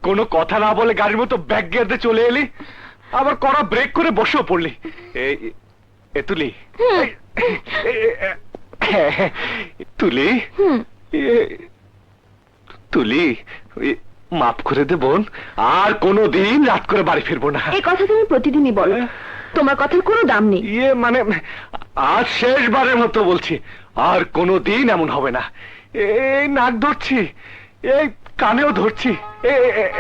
কোনো কথা না বলে গাড়ির মতো ব্যাগ গেড়ে চলে এলি, আবার কড়া ব্রেক করে বসেও পড়লি। তুলি তুলি তুলি মাফ করে দে বোন, আর কোনোদিন রাত করে বাড়ি ফিরবো না। এই কথা তুমি প্রতিদিনই বলো, তোমার কথার কোনো দাম নেই। মানে আজ শেষবারের মতো বলছি, আর কোনোদিন এমন হবে না। এই নাক ধরছি, এই কানেও ধরছি,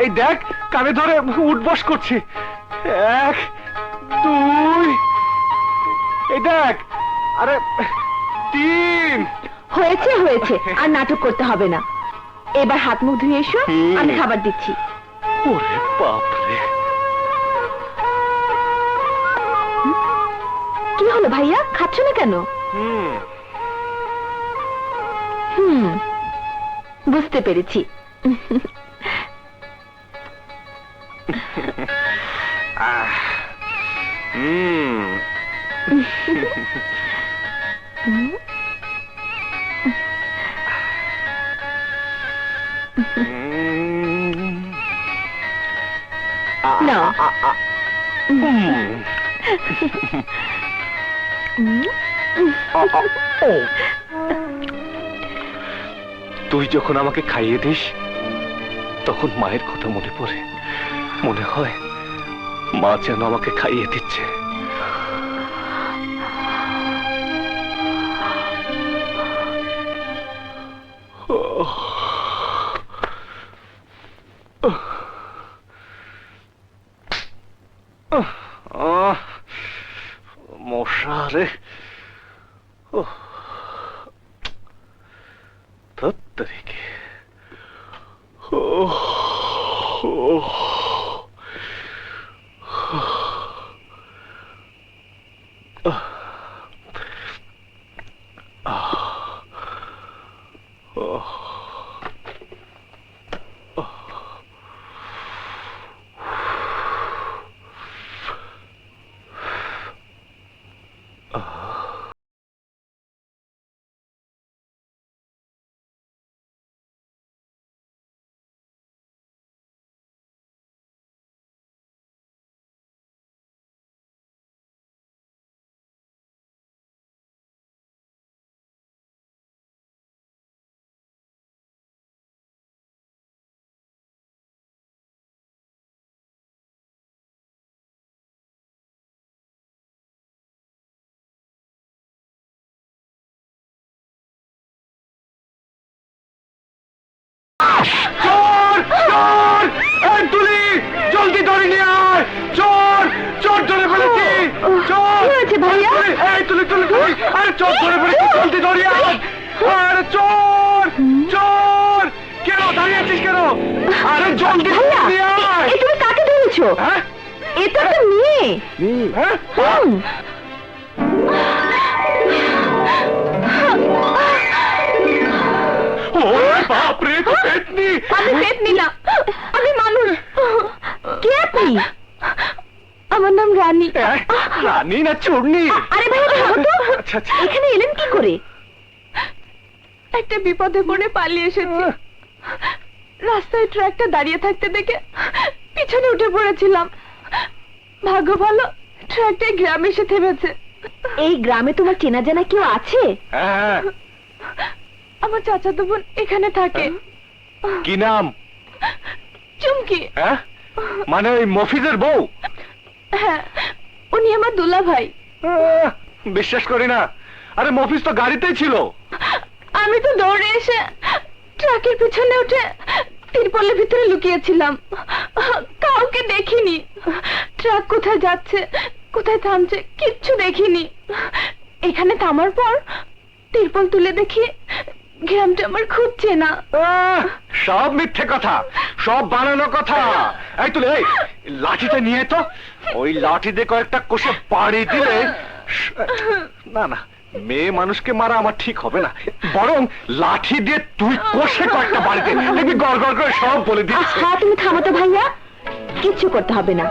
এই দেখ কানে ধরে উঠবস করছি। 1 2 এই দেখ, আরে 3। হয়েছে হয়েছে, আর নাটক করতে হবে না। এবার হাত মুখ ধুয়ে এসো, আমি খাবার দিচ্ছি। ওরে বাপরে, কি হলো ভাইয়া, খাচ্ছ না কেন? বুঝতে পেরেছি। তুই যখন আমাকে খাইয়ে দিস, তখন মায়ের কথা মনে পড়ে, মনে হয় মা যেন আমাকে খাইয়ে দিচ্ছে। মশা রে, আরে চোর ধরে পড়েছি, জলদি ধরি আয়। আরে চোর, চোর, কেন দাঁড়িয়ে আছিস কেন? আরে জলদি ভাইয়া, নিয়ে আয়। এ তুমি কাকে ধরেছো? হ্যাঁ? এ তো একটা মেয়ে। হ্যাঁ? হুম। ওরে বাপরে, তো পেতনি। আমি পেতনি না, আমি মানুষ। কে আপনি? আমার নাম রানী। রানী না চূর্ণি? আরে ভাই, থামো তো। আচ্ছা, আচ্ছা। এখানে এলেন কি করে? একটা বিপদে পড়ে পালিয়ে এসেছি। রাস্তায় ট্রাকটা দাঁড়িয়ে থাকতে দেখে পিছনে উঠে পড়েছিলাম। ভাগ্য ভালো, ট্রাকটা গ্রামে এসে থেমেছে। এই গ্রামে তোমার চেনা জানা কেউ আছে? হ্যাঁ। আমার চাচাতো বোন এখানে থাকে। কি নাম? চুমকি। হ্যাঁ, মানে ওই মফিজের বউ? হ্যাঁ, উনি আমার দুলা ভাই। বিশ্বাস করি না। আরে মফিজ তো গাড়িতেই ছিল। আমি তো দৌড়ে এসে ট্রাকের পিছনে উঠে তিরপলের ভিতরে লুকিয়েছিলাম। কাউকে দেখিনি। ট্রাক কোথায় যাচ্ছে, কোথায় থামছে কিচ্ছু দেখিনি। এখানে থামার পর তিরপল তুলে দেখি গ্রামটা আমার খুব চেনা। সব মিথ্যে কথা, সব বানানো কথা। এই তুলে, এই লাঠিটা নিয়ে তো, ওই লাঠি দিয়ে কয়েকটা কষে পাড়ি দিলে। না না, মেয়ে মানুষকে মারা আমার ঠিক হবে না, বরং লাঠি দিয়ে তুই কষে কয়েকটা বাড়ি দে, দেখবি গড় গড় করে সব বলে দিচ্ছে। হ্যাঁ, তুমি থামো তো ভাইয়া, কিচ্ছু করতে হবে না।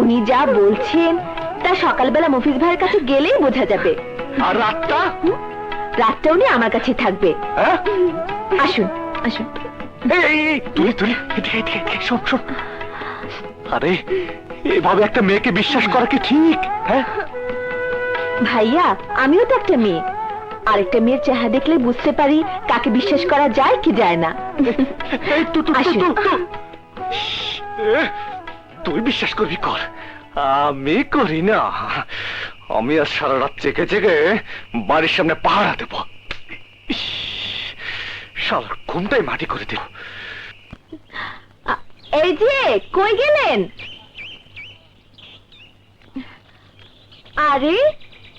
উনি যা বলছেন তা সকালবেলা মফিজ ভাইয়ের কাছে গেলেই বোঝা যাবে। আর রাতটা? রাতটা উনি আমার কাছে থাকবে। হ্যাঁ? আসুন আসুন। তুই তুই শোন শোন। আরে এভাবে একটা মেয়েকে বিশ্বাস করা কি ঠিক? হ্যাঁ ভাইয়া, আমিও তো একটা মেয়ে। আরেকটা মেয়ের চেহারা দেখলে বুঝতে পারি কাকে বিশ্বাস করা যায় কি যায় না। এই আসুন। তুই বিশ্বাস করবি কর, আমি করি না। আমি আর সারা রাত জেগে জেগে বাড়ির সামনে পাহারা দেব। শালার ঘুমটাই মাটি করে দেব। এই যে, কই গেলেন? আরে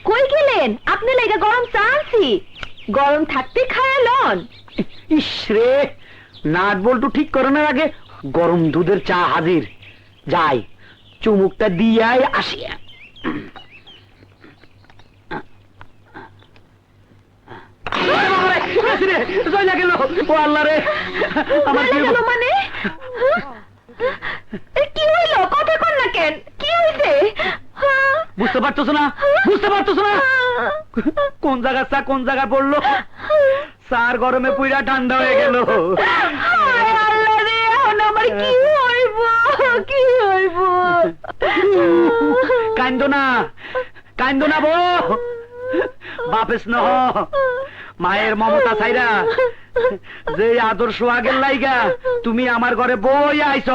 কই গেলেন? আপনি লেগে গরম চা আনছি, গরম থাকতে খায়ালন। ইস রে, নাট বল্টু ঠিক করানোর আগে গরম দুধের চা হাজির। যাই, চুমুকটা দিয়াই আসি। গেল, ও আল্লাহ রে, আমার কি গেল মানে? কি হইলো? কথা কন না কেন? কি হইছে? বুঝতে পারতেছ না? বুঝতে পারতেছ না? কোন জায়গা চা কোন জায়গায় পড়লো? চার গরমে পুইরা ঠান্ডা হয়ে গেল। হায় আল্লাহ রে, এখন আমার কি হইব? কি হইব? কান্দো না, কান্দো না বউ। বাপেস নহ, মায়ের মমতা ছাইরা যে আদর্শ আগের লাইগা তুমি আমার ঘরে বই আইছ,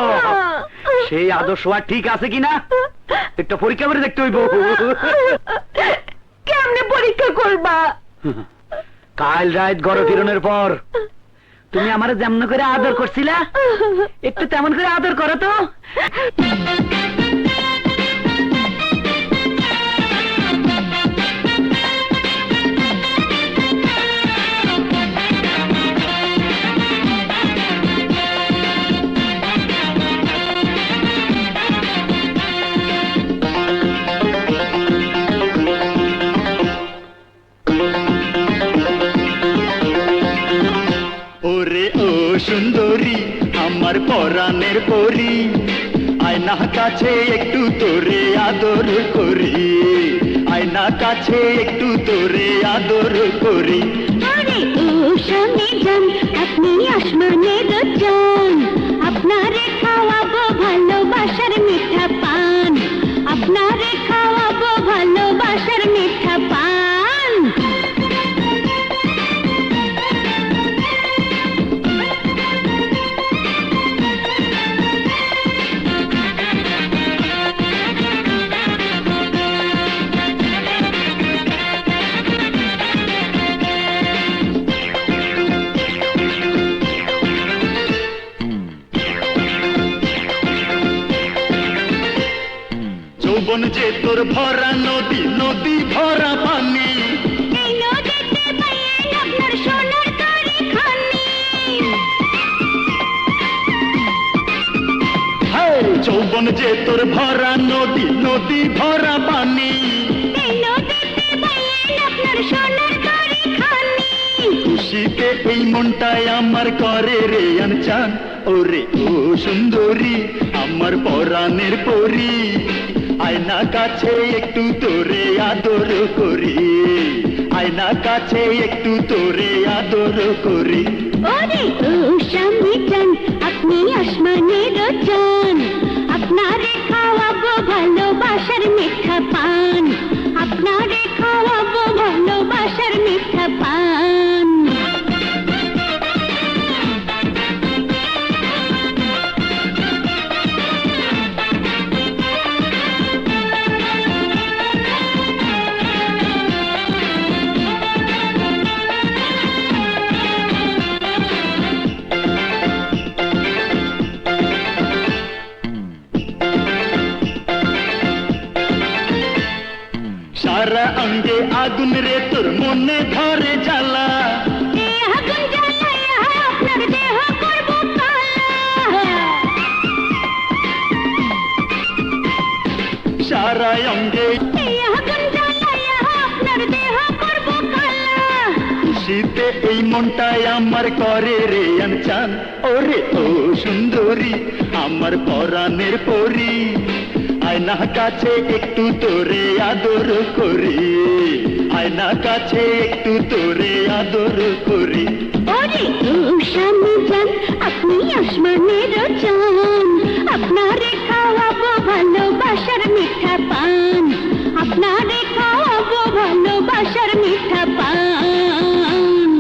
সেই আদর্শ আর ঠিক আছে কিনা একটা পরীক্ষা করে দেখতে হইব। কেমনে পরীক্ষা করবা? কাল রাত ঘরে ফিরনের পর তুমি আমার যেমন করে আদর করছিলা, একটু তেমন করে আদর করো তো। ওরে ও সুন্দরী, আমার পরাণের পরি, আয়না কাছে একটু তোরে আদর করি, আয়না কাছে একটু তোরে আদর করি। আরে ও স্বামী যান, আপনি আসমানের চান, আপনারে খাওয়াবো ভালোবাসার মিঠা পান, আপনারে খাওয়াবো ভালোবাসার মিঠা পান। যৌবন যে তোর ভরা নদী, নদী ভরা পানি, মন যে তোর ভরা নদী, নদী ভরা পানি। এই নদীতে বাইলেন আপনার সোনার তরীখানি। খুশিতে এই মনটাই আমার করে রে আনচান। ওরে ও সুন্দরী আমার পরাণের পরি, আয়না কাছে একটু তোরে আদর করি, আয়না কাছে একটু তোরে আদর করি। ওরে ও স্বামী জান, আপনি আসমানের চান, আপনারে খাওয়াবো ভালোবাসার মিঠা পান, আপনারে খাওয়াবো ভালোবাসার মিঠা পান। সারা অঙ্গে আগুন রে তোর মনে ধরে জ্বালা, এই আগুন জ্বালাইয়া আপনার দেহ করবো কালা। সারা অঙ্গে এই আগুন জ্বালাইয়া আপনার দেহ করবো কালা। খুশিতে এই মনটাই আমার করে রে আনচান। ওরে ও সুন্দরী আমার পরাণের পরি, আয়না কাছে একটু তোরে আদর করি, আয়না কাছে একটু তোরে আদর করি। ওরে ও স্বামী জান, আপনি আসমানের চান, আপনারে খাওয়াবো ভালোবাসার মিঠা পান, আপনারে খাওয়াবো ভালোবাসার মিঠা পান।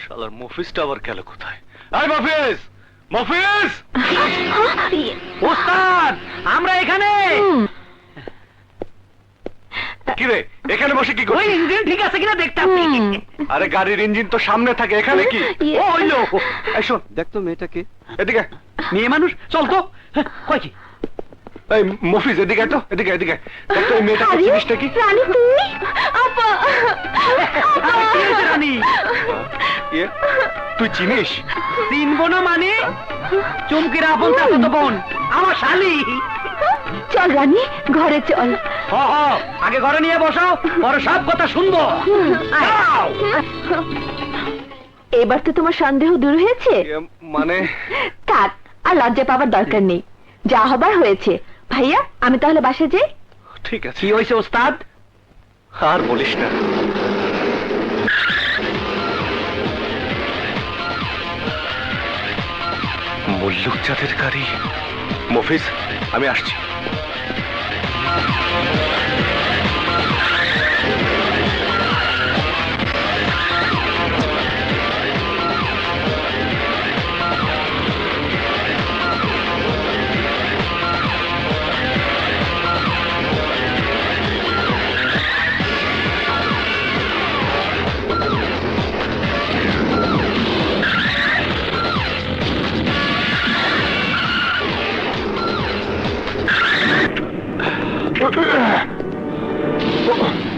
শালার মফিজটা আবার গেল কোথায়? আয় মফিজ, মফিজ! ওস্তাদ আমরা এখানে। কি রে এখানে বসে কি ওই করছিস? ইঞ্জিন ঠিক আছে কিনা দেখতাম। আরে গাড়ির ইঞ্জিন তো সামনে থাকে, এখানে কি? ও হইলো। এই শোন, দেখ তো মেয়েটাকে। এদিকে। মেয়ে মানুষ চল তো। কয় কি এই মফিজ এদিকে আয় তো, এদিকে এদিকে। দেখ তো এই মেয়েটাকে চিনিসটা কি? রানী তুমি? আপা! আরে কি হয়েছে রানী? ইয়ে, তুই চিনিস? চিনবো না মানে? চুমকির আপন চাচাতো বোন আমার শালি। চল রানী, ঘরে চল। হ হ, আগে ঘরে নিয়ে বসো, পরে সব কথা শুনবো। যাও। এবার তো তোমার সন্দেহ দূর হয়েছে। ইয়ে, মানে থাক, আর লজ্জা পাবার দরকার নেই, যা হবার হয়েছে। ভাইয়া আমি তাহলে বাসে যাই। ঠিক আছে। কি হয়েছে ওস্তাদ? আর বলিস না। মল্লুক জাতের গাড়ি। মফিজ আমি আসছি।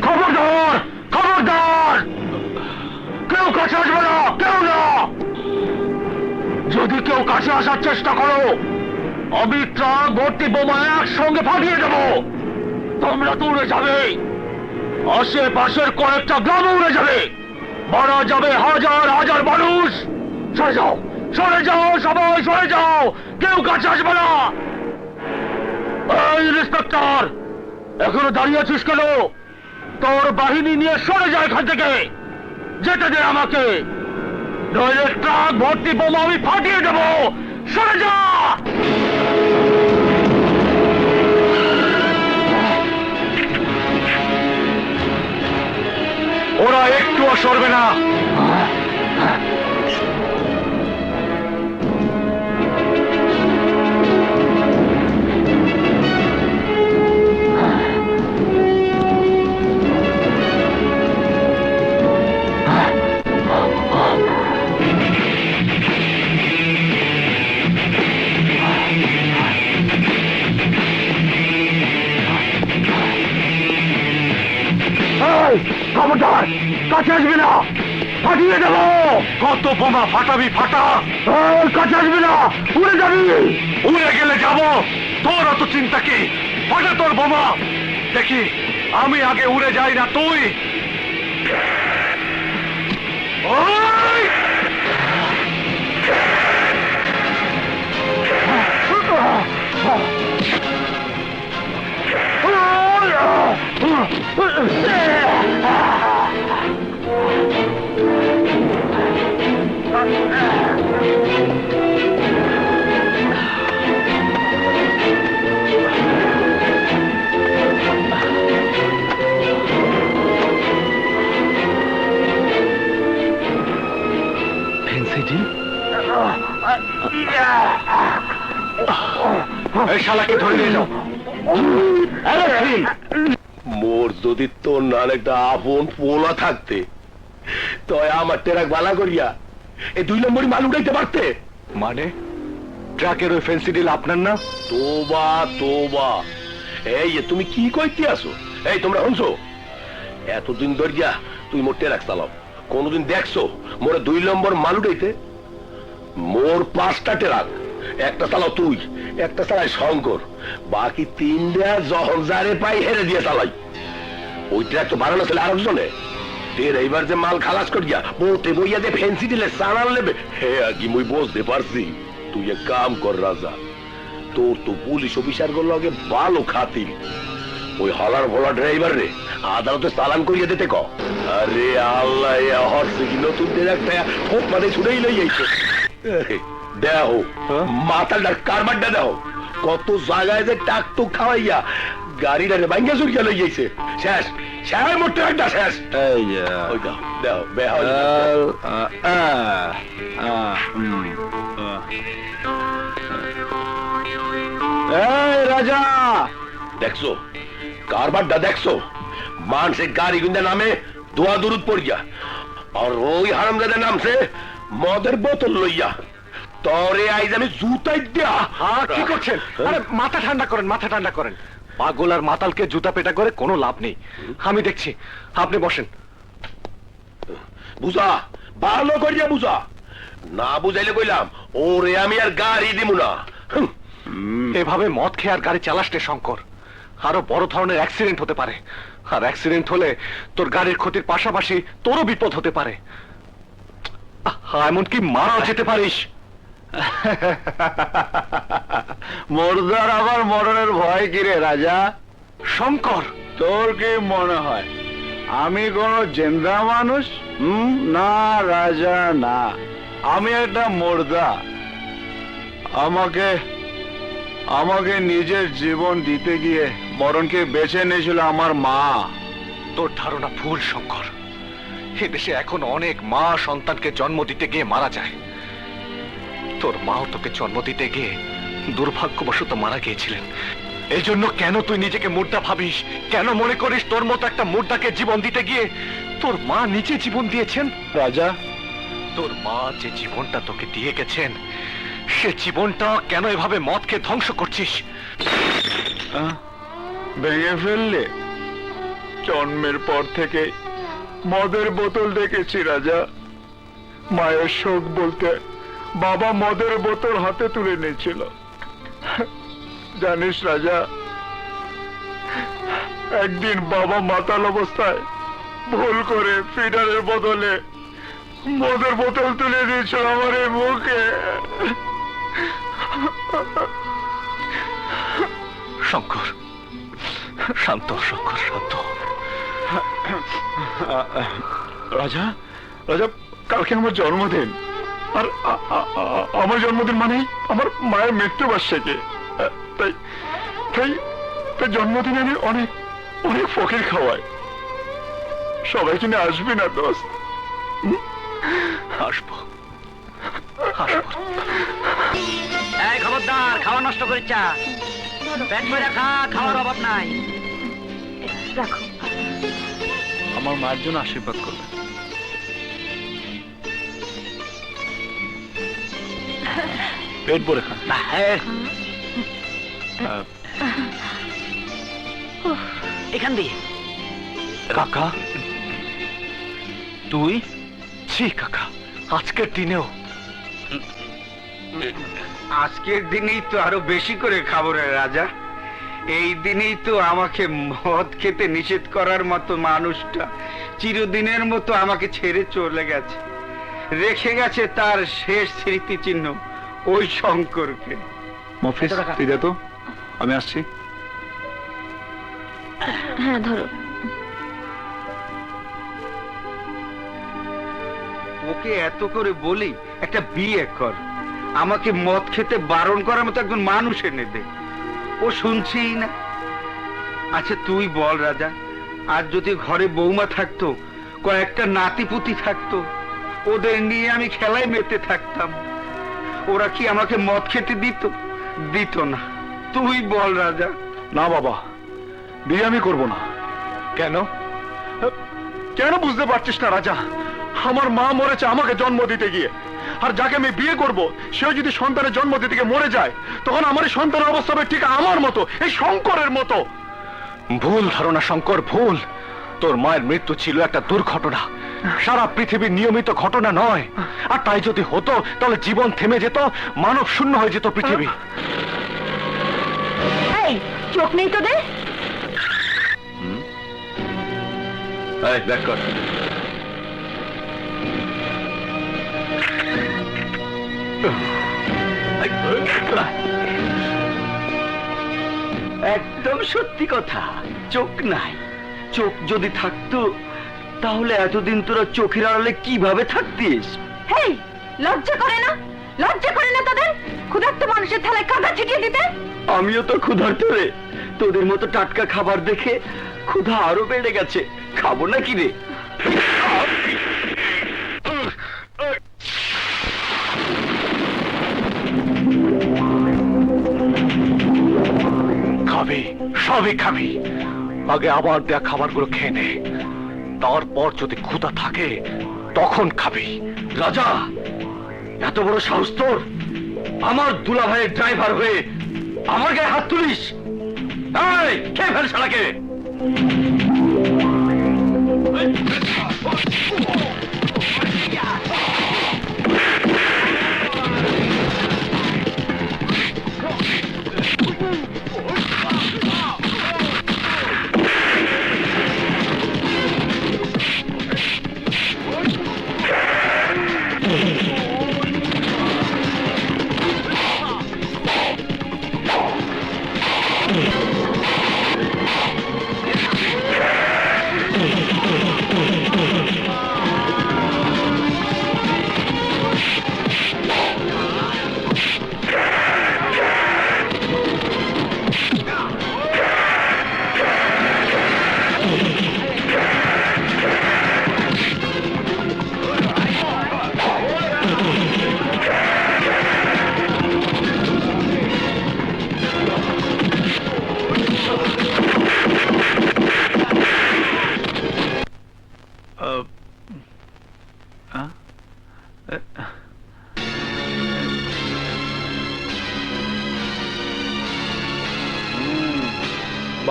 খবরদার, খবরদার, কেউ কাছে আসবে না, কেউ না। যদি কেউ কাছে আসার চেষ্টা করো, আমি ট্রাক ভর্তি বোমা একসঙ্গে ফাটিয়ে দেবো। তোমরা তো উড়ে যাবে, আশেপাশের কয়েকটা গ্রামে উড়ে যাবে, মারা যাবে হাজার হাজার মানুষ। সরে যাও, সরে যাও, সবাই সরে যাও, কেউ কাছে আসবে না। এই ইন্সপেক্টর, এখনো দাঁড়িয়ে আছিস কেন? তোর বাহিনী নিয়ে সরে যায় এখান থেকে, যেতে দে আমাকে, নইলে ট্রাক ভর্তি বোমা আমি ফাটিয়ে দেবো। সরে যা। ওরা একটুও সরবে না। খবরদার, কাছে আসবি না। ফাটিয়ে দেব। কত বোমা ফাটাবি ফাটা, কাছে আসবি না, উড়ে যাবি। উড়ে গেলে যাব, তোর অত চিন্তা কি? ফাটা তোর বোমা, দেখি আমি আগে উড়ে যাই না তুই। ওই! এই শালাকে ধরে নিয়ে যাও। মোর যদি তোর নাল একটা আপন পোলা থাকতে, তয় আমার টেরাক বালা করিয়া এই 2 নম্বরই মাল উঠাইতে পারতে। মানে ট্রাকের ওই ফেন্সি ডিল আপনার না? তোবা তোবা, এই যে তুমি কি কইতে আসো? এই তোমরা শুনছো? এতদিন ধরিয়া তুই মোর টেরাক চালাও, কোনদিন দেখছো মোরে 2 নম্বর মাল উঠাইতে? মোর 5টা টেরাক, একটা চালাও তুই, একটা চালাই শঙ্কর, বাকি 3টা যখন যারে পাই হেরে দিয়ে চালাই। ওই ট্রাক তো বানানো ছিল আরো জনে। এইবার যে মাল খালাস করিয়া বলতে বইয়া যে ফেন্সি দিলে সানাল নেবে, হে কি মুই বুঝতে পারছি। তুই এক কাম কর রাজা, তোর তো পুলিশ অফিসার গুলো আগে ভালো খাতির, ওই হলার ভোলা ড্রাইভার রে আদালতে চালান করিয়া দিতে ক। আরে আল্লাহ, হরছে কি নতুন একটা হোক মানে ছুড়েই লই যাইছে। দেহ মাথাটার কারবারটা দেহ, কত জায়গায় যে টাক টুক খাওয়াইয়া গাড়িটা ভাঙ্গা চুরিয়া লই যাইছে। শেষ শেষ মোটে একটা শেষ। ওই দাও দেহ বেহা রাজা, দেখছো কারবারটা দেখছো? মানুষের গাড়ি গুন্দা নামে দোয়া দুরুদ পড়িয়া, আর ওই হারামজাদা নামছে মদের বোতল লইয়া। তরে আইজ আমি জুতাই দিয়া। কি করছেন? আরে মাথা ঠান্ডা করেন, মাথা ঠান্ডা করেন। পাগল আর মাতালকে জুতা পেটা করে কোনো লাভ নেই, আমি দেখছি। আপনি বসেন। বুঝা ভালো করিয়া বুঝা, না বুঝাইলে কইলাম ওরে আমি আর গাড়ি দিমু না। এভাবে মদ খেয়ে আর গাড়ি চালাস নে শঙ্কর, আরো বড় ধরনের অ্যাক্সিডেন্ট হতে পারে। আর অ্যাক্সিডেন্ট হলে তোর গাড়ির ক্ষতির পাশাপাশি তোরও বিপদ হতে পারে, এমনকি মারাও যেতে পারিস। মরদার আবার মরণের ভয় কিরে রাজা? শঙ্কর, তোর কি মনে হয় আমি কোন জেন্দা মানুষ? না রাজা না, আমি একটা মুর্দা। আমাকে আমাকে নিজের জীবন দিতে গিয়ে মরণকে বেছে নিয়েছিল আমার মা। তোর ধারণা ভুল শঙ্কর। এ দেশে এখন অনেক মা সন্তানকে জন্ম দিতে গিয়ে মারা যায়। তোর মাও তোকে জন্ম দিতে গিয়ে দুর্ভাগ্যবশত মারা গিয়েছিলেন। এই জন্য কেন তুই নিজেকে মুর্দা ভাবিস? কেন মনে করিস তোর মতো একটা মুর্দাকে জীবন দিতে গিয়ে তোর মা নিজে জীবন দিয়েছেন? রাজা, তোর মা যে জীবনটা তোকে দিয়ে গেছেন, সে জীবনটা কেন এভাবে মদকে ধ্বংস করছিস? ভেঙে ফেললে? জন্মের পর থেকে মদের বোতল দেখেছি রাজা। মায়ের শোক বলতে বাবা মদের বোতল হাতে তুলে নিয়েছিল। জানিস রাজা, একদিন বাবা মাতাল অবস্থায় ভুল করে ফিডারের বদলে মদের বোতল তুলে দিয়েছিল আমার এই মুখে। শঙ্কর শান্ত, শঙ্কর শান্ত। রাজা, রাজা কালকে আমার জন্মদিন, আর আমার জন্মদিন মানে আমার মায়ের মৃত্যুবার্ষিকী। তাই তাই তাই জন্মদিনে আমি অনেক অনেক ফকির খাওয়াই। সবাই কিনে আসবি না দোস্ত? আসবো, আসবো। এই খবরদার, খাওয়া নষ্ট করিস না। পেট ভরে খা, খাওয়ার অভাব নাই। রাখো। আমার মায়ের জন্য আশীর্বাদ করবে। পেট ভরে খা। এখান দিয়ে। কাকা, তুই? ছি কাকা, আজকের দিনেও? আজকের দিনেই তো আরো বেশি করে খাবো রে রাজা। এই দিনেই তো আমাকে মদ খেতে নিষেধ করার মতো মানুষটা চিরদিনের মতো আমাকে ছেড়ে চলে গেছে, রেখে গেছে তার শেষ স্মৃতিচিহ্ন ওই শঙ্করকে। মফিজ, তুই দে তো, আমি আসছি। হ্যাঁ ধরো। ওকে এত করে বলি একটা বিয়ে কর, আমাকে মদ খেতে বারণ করার মতো একজন মানুষ এনে দে, ও শুনছেই না। আচ্ছা তুই বল রাজা, আর যদি ঘরে বৌমা থাকতো, কয়েকটা নাতিপুতি থাকতো, ওদের নিয়ে আমি খেলায় মেতে থাকতাম, ওরা কি আমাকে মদ খেতে দিত? দিত না। তুই বল রাজা। না বাবা, বিয়ে আমি করব না। কেন? কেন বুঝতে পারছিস না রাজা? আমার মা মরেছে আমাকে জন্ম দিতে গিয়ে, আর যাকে আমি বিয়ে করব সেও যদি সন্তানের জন্ম দিতে গিয়ে মরে যায়, তখন আমার এই সন্তানের অবস্থা হবে ঠিক আমার মতো, এই শঙ্করের মতো। ভুল ধারণা শঙ্কর, ভুল। তোর মায়ের মৃত্যু ছিল একটা দুর্ঘটনা, সারা পৃথিবীর নিয়মিত ঘটনা নয়। আর তাই যদি হতো তাহলে জীবন থেমে যেত, মানব শূন্য হয়ে যেত পৃথিবী। এই চোখ নেই তোদের? এই ব্যাক কর। একদম সত্যি কথা, চোখ নাই। চোখ যদি থাকতো তাহলে এতদিন তোরা চোখের আড়ালে কিভাবে থাকতিস? হেই, লজ্জা করে না? লজ্জা করে না তোদের ক্ষুধার্ত মানুষের থালায় কাদা ছিটিয়ে দিতে? আমিও তো ক্ষুধার্ত রে, তোদের মতো টাটকা খাবার দেখে ক্ষুধা আরো বেড়ে গেছে। খাবো না কি রে? খাবি, সবই খাবি। আগে আবার দেয়া খাবারগুলো খেয়ে নে, তারপর যদি ক্ষুধা থাকে তখন খাবি। রাজা, এত বড় সাহস তোর? আমার দুলাভাইয়ের ড্রাইভার হয়ে আমার গায়ে হাত তুলিস? এই, খেয়ে ফেল শালাকে।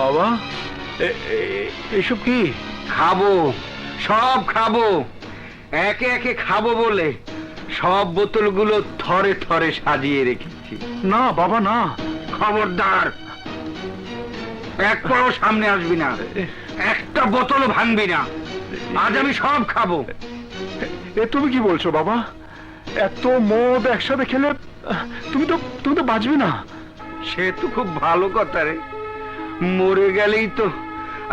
বাবা, এসব কি? খাবো, সব খাবো, একে একে খাবো বলে সব বোতলগুলো থরে থরে সাজিয়ে রেখেছি। না বাবা, না। খবরদার, এক পাও সামনে আসবি না, একটা বোতলও ভাঙবি না। আজ আমি সব খাবো। এ তুমি কি বলছো বাবা? এত মদ একসাথে খেলে তুমি তো বাঁচবে না। সে তো খুব ভালো কথা রে, মরে গেলেই তো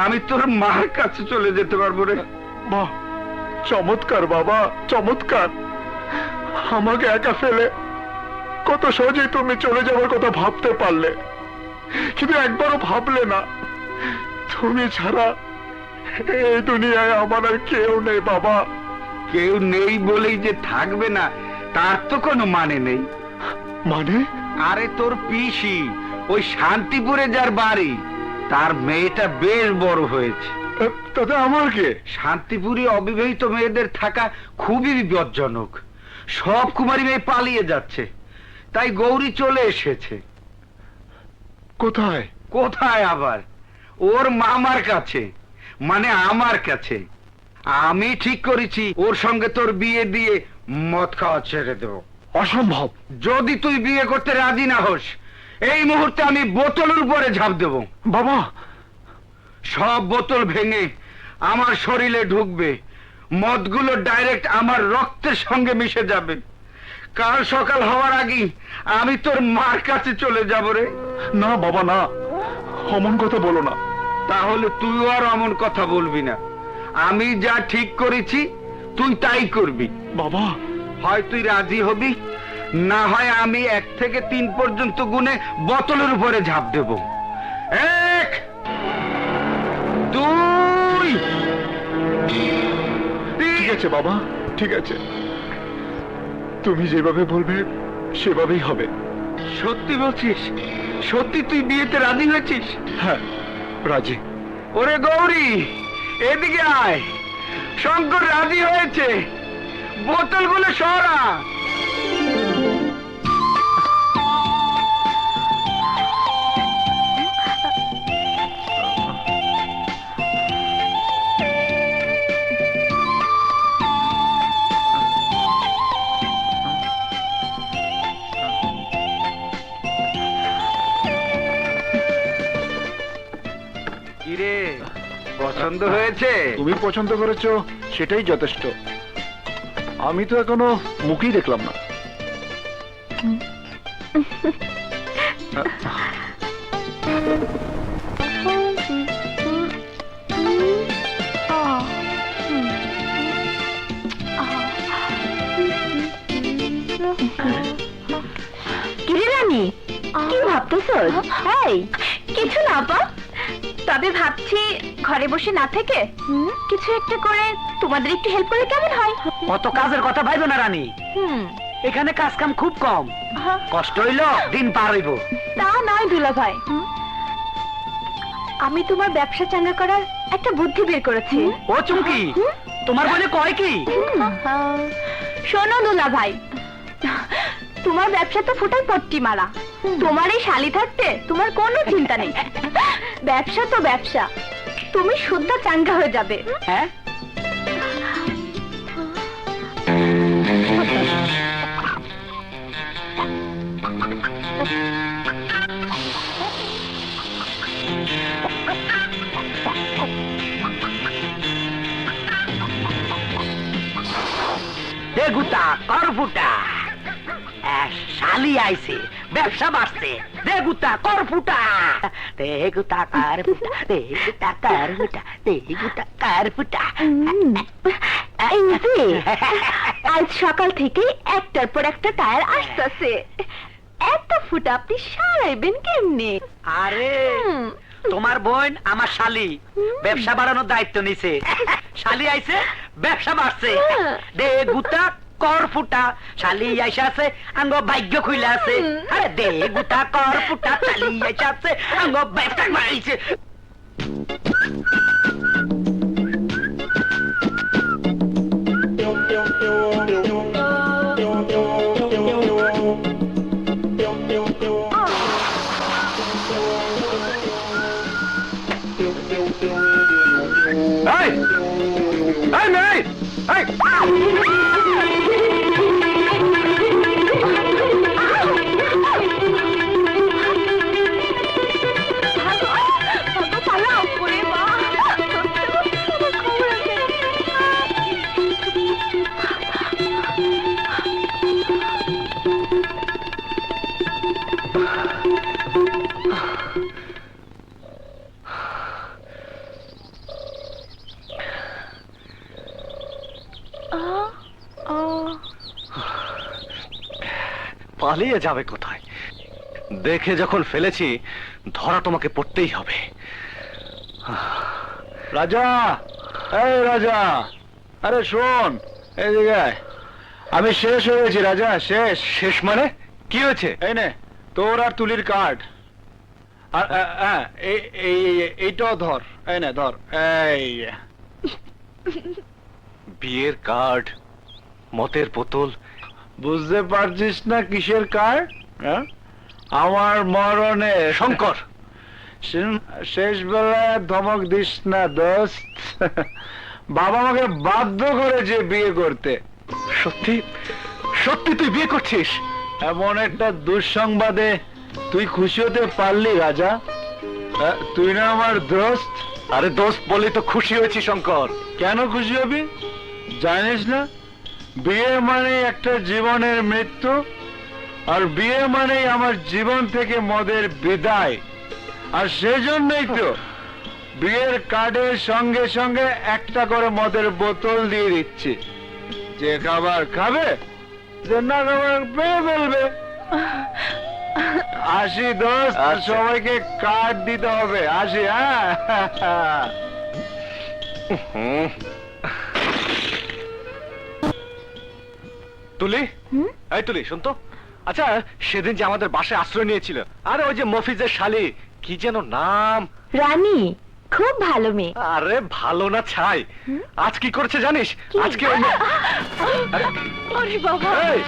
আমি তোর মার কাছে চলে যেতে পারবো রে। বাহ, চমৎকার বাবা, চমৎকার। আমাকে একা ফেলে কত সহজেই তুমি চলে যাওয়ার কথা ভাবতে পারলে, কিন্তু একবারও ভাবলে না তুমি ছাড়া এই দুনিয়ায় আমার আর কেউ নেই বাবা। কেউ নেই বলেই যে থাকবে না তার তো কোনো মানে নেই। মানে? আরে তোর পিসি, ওই শান্তিপুরে যার বাড়ি, তার মেয়েটা বেশ বড় হয়েছে। তাতে আমার কে? শান্তিপুরে অবিবাহিত মেয়েদের থাকা খুবই বিপজ্জনক। সব কুমারী মেয়ে পালিয়ে যাচ্ছে, তাই গৌরী চলে এসেছে। কোথায়? কোথায় আবার? ওর মামার কাছে, মানে আমার কাছে। আমি ঠিক করেছি ওর সঙ্গে তোর বিয়ে দিয়ে মদ খাওয়া ছেড়ে দেবো। অসম্ভব। যদি তুই বিয়ে করতে রাজি না হোস, এই মুহূর্তে আমি বোতলের উপরে ঝাঁপ দেব। বাবা, সব বোতল ভেঙে আমার শরীরে ঢুকবে, মদগুলো ডাইরেক্ট আমার রক্তের সঙ্গে মিশে যাবে। কাল সকাল হওয়ার আগেই আমি তোর মার কাছে চলে যাব রে। না বাবা না, অমন কথা বলো না। তাহলে তুইও আর অমন কথা বলবি না। আমি যা ঠিক করেছি তুই তাই করবি। বাবা, হয় তুই রাজি হবি, না হয় আমি 1 থেকে 3 পর্যন্ত গুনে বোতলের উপরে ঝাঁপ দেব। 1 2 ঠিক আছে বাবা, ঠিক আছে। তুমি যেভাবে বলবে সেভাবেই হবে। সত্যি বলছিস? সত্যি তুই বিয়েতে রাজি হয়েছিস? হ্যাঁ, রাজি। ওরে গৌরী, এদিকে আয়। শঙ্কর রাজি হয়েছে, বোতলগুলো সরা। কিরে, পছন্দ হয়েছে? তুমি পছন্দ করেছো সেটাই যথেষ্ট। আমি তো এখনো মুখই দেখলাম না। কিরে রানী, কি ভাবতেছস? এই কিছু না আপা, তবে ভাবছি ঘরে বসে না থেকে কিছু একটা করে তোমাদের একটু হেল্প করলে কেমন হয়? কত কাজের কথা ভাইব না রানী, এখানে কাজ কাম খুব কম, কষ্ট হইল দিন পার হইব। তা নয় দুলা ভাই, আমি তোমার ব্যবসা চাঙ্গা করার একটা বুদ্ধি বের করেছি। ও চুমকি, তোমার বলে কয় কি? শোনো দুলা ভাই, তোমার ব্যবসা তো ফুটাই পট্টি মারা। তোমার এই শালি থাকতে তোমার কোনো চিন্তা নেই। ব্যবসা তো ব্যবসা, তুমি শুদ্ধ চাঙ্গা হয়ে যাবে। হ্যাঁ, দে গুতা কর ফুটা, শালি আইছে, ব্যবসা বাড়ছে, দে গুতা কর ফুটা, দে গুতা কার ফুটা, দে গুতা কার ফুটা, দে গুতা কার ফুটা। এই যে, আজ সকাল থেকে একটার পর একটা টায়ার আসতেছে, এত ফুটা আপনি সারাইবেন কেমনে? আরে তোমার বোন আমার শালি, ব্যবসা বাড়ানোর দায়িত্ব নিছে। শালি আইছে, ব্যবসা বাড়ছে, দে গুতা কর ফুটা, শালি আইসা আছে, আঙ্গ ভাগ্য খুইলা আছে। আরে দে গুতা কর ফুটা, শালি আইসা আছে, আঙ্গ ব্যবসা বাড়াইছে। এই, এই মেয়ে, এই। পালাও, ওরে মা, আমার খবর আছে। পালিয়ে যাবে কোথায়? দেখে যখন ফেলেছি, ধরা তোমাকে পড়তেই হবে। রাজা, এই রাজা, আরে শোন, এদিকে আয়। আমি শেষ হয়ে গেছি রাজা, শেষ। শেষ মানে কি হয়েছে? এই নে তোর আর তুলির কার্ড। আর হ্যাঁ, এইটাও ধর, এই নে ধর। এই বিয়ের কার্ড, মতের বোতল। বুঝতে পারছিস না কিসের কার্ড? আমার মরণে। শঙ্কর, শেষ বেলায় ধমক দিস না দোস্ত। বাবা আমাকে বাধ্য করেছে বিয়ে করতে। সত্যি সত্যি তুই বিয়ে করছিস? এমন একটা দুঃসংবাদে তুই খুশি হতে পারলি রাজা? তুই না আমার দোস্ত। আরে দোস্ত বলে তো খুশি হয়েছি শঙ্কর। কেন খুশি হবি জানিস না? বিয়ে মানে একটা জীবনের মৃত্যু, আর বিয়ে মানেই আমার জীবন থেকে মদের বিদায়। আর সেজন্যই তো বিয়ের কার্ডের সঙ্গে সঙ্গে একটা করে মদের বোতল দিয়ে দিচ্ছি। যে খাবার খাবে, যে না খাবার পেয়ে ফেলবে। আসি দোস্ত, সবাইকে কার্ড দিতে হবে। আসি। হ্যাঁ তুলি, এই তুলি শুন তো। আচ্ছা সেদিন যে আমাদের বাসায় আশ্রয় নিয়েছিল, আরে ওই যে মফিজের শালি, কি যেন নাম? রানী, খুব ভালো মেয়ে। আরে ভালো না ছাই, আজ কি করেছে জানিস? আজকে আরে বাবা, এই,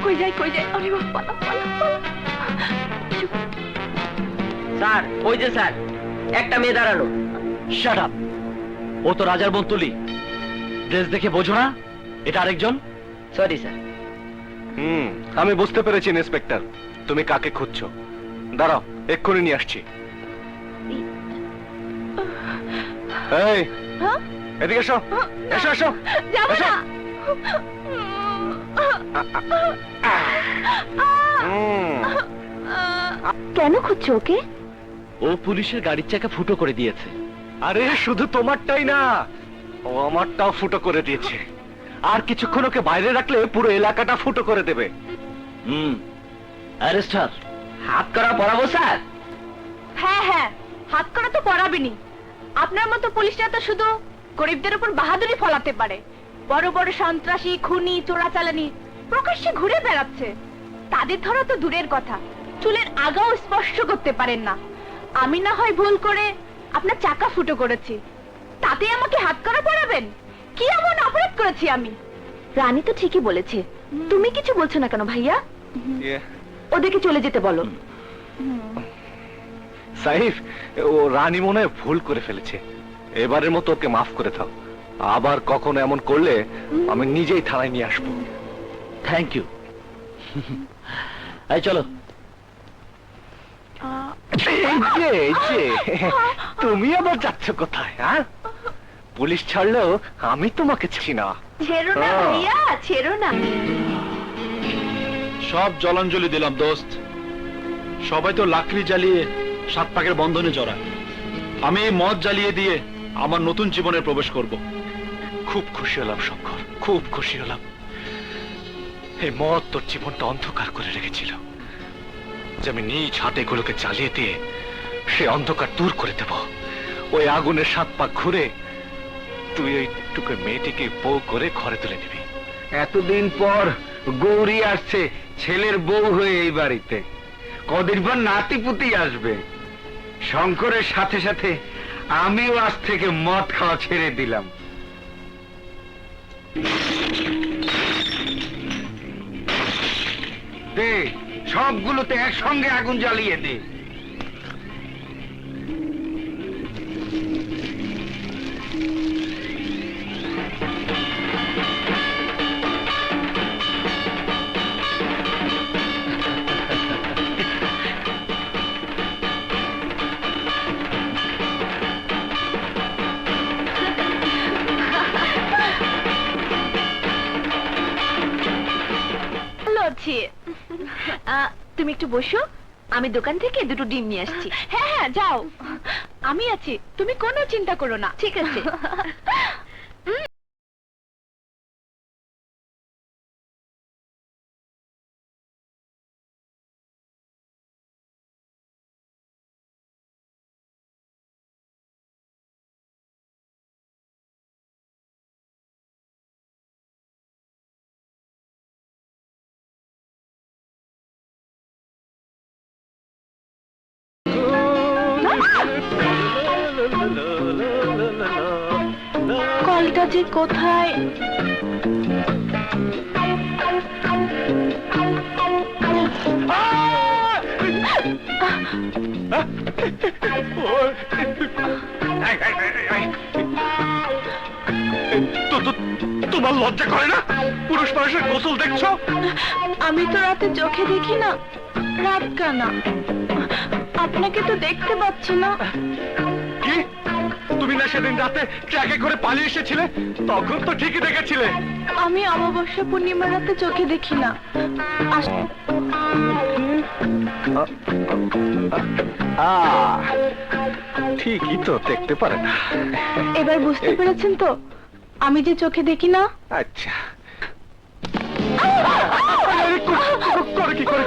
কই যাই কই যাই, আরে বাবা পালা পালা পালা। স্যার, ওই যে স্যার, একটা মেয়ে দাঁড়ালো। Shut up! ও তো রাজার বোন তুলি। ড্রেস দেখে বোঝো না এটা আরেকজন? Sorry sir. আমি বুঝতে পেরেছি ইন্সপেক্টর, তুমি কাকে খুঁজছো। দাঁড়াও, এক্ষুনি নিয়ে আসছি। এই হ্যাঁ? এদিকে এসো, এসো এসো যাবো এসো। না। কেন খুঁজছো ওকে? ও পুলিশের গাড়ির চাকা ফুটো করে দিয়েছে। আরে শুধু তোমারটাই না, ও আমারটাও ফুটো করে দিয়েছে। আর কিছুক্ষণ ওকে বাইরে রাখলে পুরো এলাকাটা ফুটো করে দেবে। অ্যারেস্টার, হাত করা পড়াবো স্যার? হ্যাঁ হ্যাঁ, হাত করা তো পড়াবেনি। আপনার মতো পুলিশরা তো শুধু গরিবদের উপর বাহাদুরি ফলাতে পারে। বড় বড় সন্ত্রাসী, খুনি, চোরাচালানি প্রকাশ্যে ঘুরে বেড়াচ্ছে। তাদের ধরা তো দূরের কথা, চুলের আগাও স্পর্শ করতে পারেন না। আমি না হয় ভুল করে আপনার চাকা ফুটো করেছি, তাতে আমাকে হাত করা পড়াবেন? কি এমন অপরাধ করেছি আমি? রানী তো ঠিকই বলেছে, তুমি কিছু বলছো না কেন ভাইয়া? ওদেরকে চলে যেতে বলো। সাইফ, ও রানী মনে হয় ভুল করে ফেলেছে। এবারের মতো ওকে মাফ করে দাও। আবার কখনো এমন করলে আমি নিজেই থানায় নিয়ে আসবো। Thank you. এই চলো। এই যে, তুমি আবার যাচ্ছ কোথায়? হ্যাঁ, পুলিশ ছাড়লেও আমি তোমাকে ছি না। ছেড়ো না ভাইয়া, ছেড়ো না। সব জলাঞ্জলি দিলাম দোস্ত। সবাই তো লাকড়ি জ্বালিয়ে 7 পাকের বন্ধনে জড়ায়। আমি এই মদ জ্বালিয়ে দিয়ে আমার নতুন জীবনে প্রবেশ করব। খুব খুশি হলাম শঙ্কর, খুব খুশি হলাম। এই মদ তোর জীবনটা অন্ধকার করে রেখেছিল, যে আমি নিজ হাতে এগুলোকে জ্বালিয়ে দিয়ে সে অন্ধকার দূর করে দেব। ওই আগুনের 7 পাক ঘুরে তুই ওই টুকু মেয়েটিকে বউ করে ঘরে তুলে নিবি। এতদিন পর গৌরী আসছে ছেলের বউ হয়ে এই বাড়িতে। কদিন পর নাতি পুতি আসবে। শঙ্করের সাথে সাথে আমিও আজ থেকে মদ খাওয়া ছেড়ে দিলাম। দে, সবগুলোতে একসঙ্গে আগুন জ্বালিয়ে দে। তুমি একটু বসো, আমি দোকান থেকে 2টো ডিম নিয়ে আসছি। হ্যাঁ হ্যাঁ যাও, আমি আছি, তুমি কোনো চিন্তা করো না। ঠিক আছে। কলটা যে কোথায়? তোমার লজ্জা করে না? পুরুষ মানুষের গোসল দেখছো? আমি তো রাতে চোখে দেখি না, রাত কানা। আপনাকে তো দেখতে পাচ্ছি না। কি তুমি না সেদিন রাতে ট্রাকে করে পালিয়ে এসেছিলে? তখন তো ঠিকই দেখেছিলে। আমি অমাবস্যা পূর্ণিমা রাতে চোখে দেখি না। ঠিকই তো, দেখতে পারে না। এবার বুঝতে পেরেছেন তো আমি যে চোখে দেখি না? আচ্ছা করে কি করে?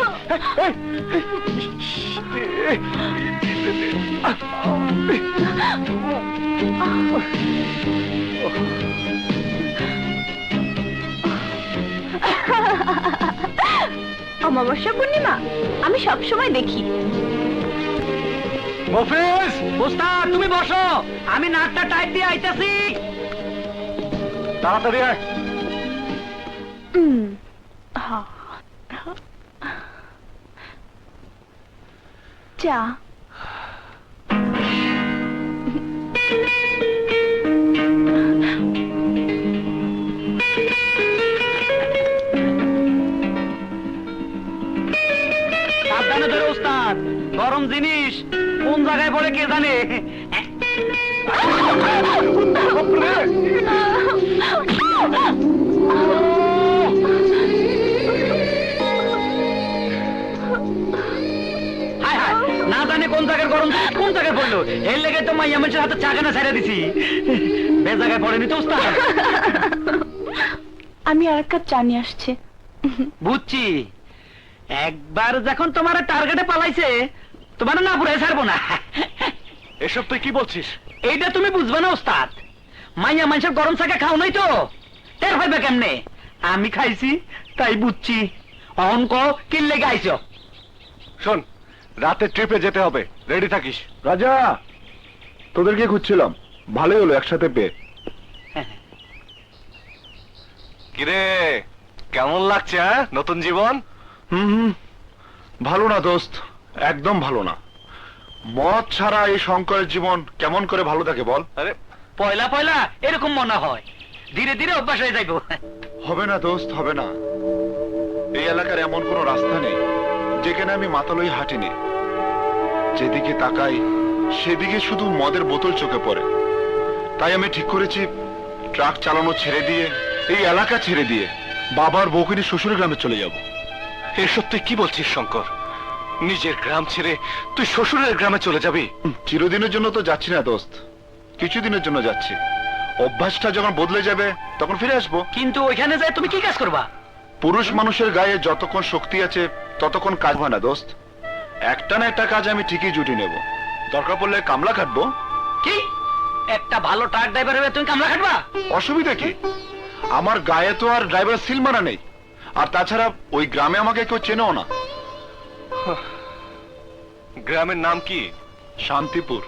অমাবস্যা পূর্ণিমা আমি সব সময় দেখি। মফিজ, ওস্তাদ তুমি বসো, আমি নাকটা টাইট দিয়ে আইতাছি। তাড়াতাড়ি আয়। চা। সাবধানে ধরো ওস্তাদ, গরম জিনিস কোন জায়গায় পড়ে কে জানে। হায় হায়, না জানে কোন জায়গায় গরম কোন জায়গায় পড়লো। এর লেগে তো মাইয়া মানুষের হাতে চাগানা ছেড়ে দিছি। বে জায়গায় পড়েনি তো ওস্তাদ। আমি আর এক কাপ চা নিয়ে আসছি। বুঝছি, একবার যখন তোমার টার্গেটে পালাইছে তোমার না পুরে ছাড়বো না। এসব তুই কি বলছিস? এইটা তুমি বুঝবে না ওস্তাদ, মাইয়া মানুষের গরম চাকা খাও নাই তো টের হইবে কেমনে। আমি খাইছি তাই বুঝছি। অঙ্ক কিনলে গাইছ। শোন, রাতে ট্রিপে যেতে হবে, রেডি থাকিস। রাজা, তোদেরকে খুঁজছিলাম, ভালোই হলো একসাথে পেয়ে। কিরে, কেমন লাগছে নতুন জীবন? ভালো না দোস্ত, একদম ভালো না। মদ ছাড়া এই শঙ্করের জীবন কেমন করে ভালো থাকে বল? আরে পয়লা পয়লা এরকম মনে হয়, ধীরে ধীরে অভ্যাস হয়ে যাইব। হবে না দোস্ত, হবে না। এই এলাকার এমন কোনো রাস্তা নেই যেখানে আমি মাতালই হাঁটিনি। যেদিকে তাকাই সেদিকে শুধু মদের বোতল চোখে পড়ে। তাই আমি ঠিক করেছি ট্রাক চালানো ছেড়ে দিয়ে, এই এলাকা ছেড়ে দিয়ে বাবার বউকে নিয়ে শ্বশুরের গ্রামে চলে যাব। এসব তুই কি বলছিস শঙ্কর? নিজের গ্রাম ছেড়ে তুই শ্বশুরের গ্রামে চলে যাবি? চিরদিনের জন্য তো যাচ্ছি না দোস্ত, কিছুদিনের জন্য যাচ্ছি। অভ্যাসটা যখন বদলে যাবে তখন ফিরে আসবো। কিন্তু ওইখানে যায় তুমি কি কাজ করবা? পুরুষ মানুষের গায়ে যতক্ষণ শক্তি আছে ততক্ষণ কাজ হয় না দোস্ত। একটা না একটা কাজ আমি ঠিকই জুটি নেব। দরকার পড়লে কামলা খাটবো। কি একটা ভালো ট্রাক ড্রাইভার হয়ে তুমি কামলা খাটবা? অসুবিধা কি? আমার গায়ে তো আর ড্রাইভার সিল মারা নেই। আর তাছাড়া ওই গ্রামে আমাকে কেউ চেনেও না। গ্রামের নাম কি? শান্তিপুর।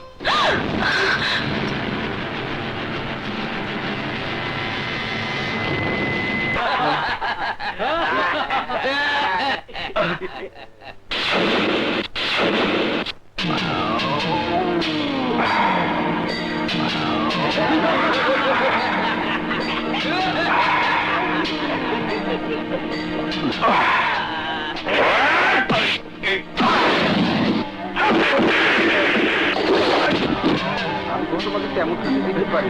তোমাকে তেমন কিছু দিতে পারি।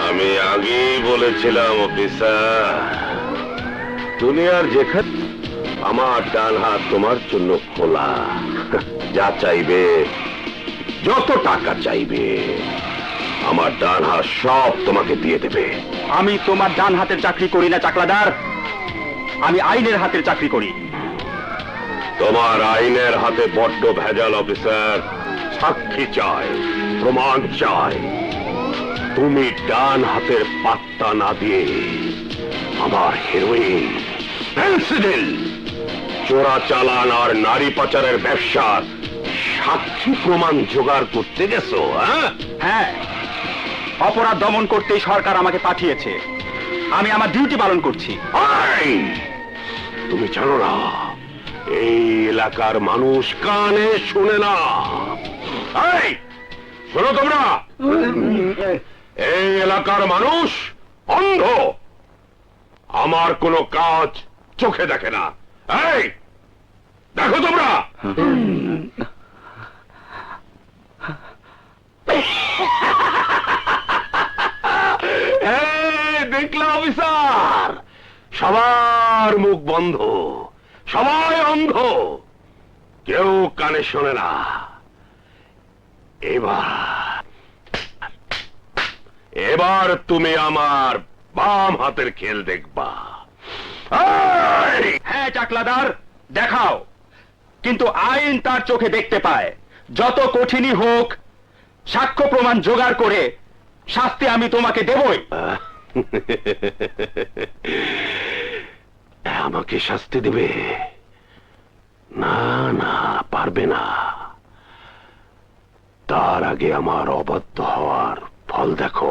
আমি আগেই বলেছিলাম অফিসার, দুনিয়ার যেখানে আমার ডান হাত তোমার জন্য খোলা। যা চাইবে, যত টাকা চাইবে, আমার ডান হাত সব তোমাকে দিয়ে দেবে। আমি তোমার ডান হাতের চাকরি করি না চাকলাদার, আমি আইনের হাতের চাকরি করি। তোমার আইনের হাতে বড্ড ভেজাল অফিসার। সাক্ষী চাই, প্রমাণ চাই। তুমি ডান হাতের পাত্তা না দিয়ে আমার হিরোইন, ফেন্সিডিল, চোরা চালান আর নারী পাচারের ব্যবসার সাক্ষী প্রমাণ জোগাড় করতে গেছো? হ্যাঁ, অপরাধ দমন করতেই সরকার আমাকে পাঠিয়েছে, আমি আমার ডিউটি পালন করছি। তুমি জানো না, এই এলাকার মানুষ কানে শুনে না। এই, শোনো তোমরা, এই এলাকার মানুষ অন্ধ। আমার কোনো কাজ চোখে দেখে না। এই দেখো তোমরা, দেখলা অফিসার, সবার মুখ বন্ধ, সবাই অন্ধ, কেউ কানে শোনে না। এবার তুমি আমার বাম হাতের খেল দেখবা। হ্যাঁ চাকলাদার, দেখাও, কিন্তু আইন তার চোখে দেখতে পায়। যত কঠিনই হোক, সাক্ষ্য প্রমাণ জোগাড় করে শাস্তি আমি তোমাকে দেবই। আমাকে শাস্তি দেবে? না না, পারবে না। তার আগে আমার অবাধ্য হওয়ার ফল দেখো।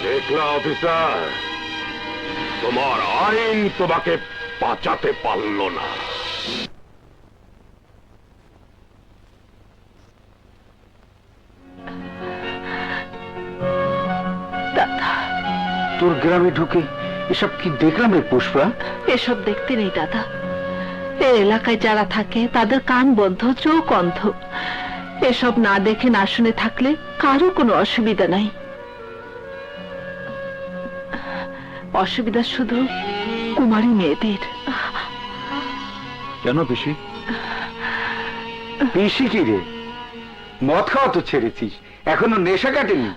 দেখলা অফিসার, তোমার আইন তোমাকে বাঁচাতে পারল না। তোর গ্রামে ঢুকে এসব কি দেখলাম রে পুষ্পা? এসব দেখতে নেই দাদা। এই এলাকায় যারা থাকে তাদের কান বন্ধ, চোখ অন্ধ। এসব না দেখে না শুনে থাকলে কারো কোনো অসুবিধা নাই। অসুবিধা শুধু কুমারী মেয়েদের। কেন পিসি? পিসি কি রে, মদ খাওয়া তো ছেড়েছিস, এখনো নেশা কাটেনি?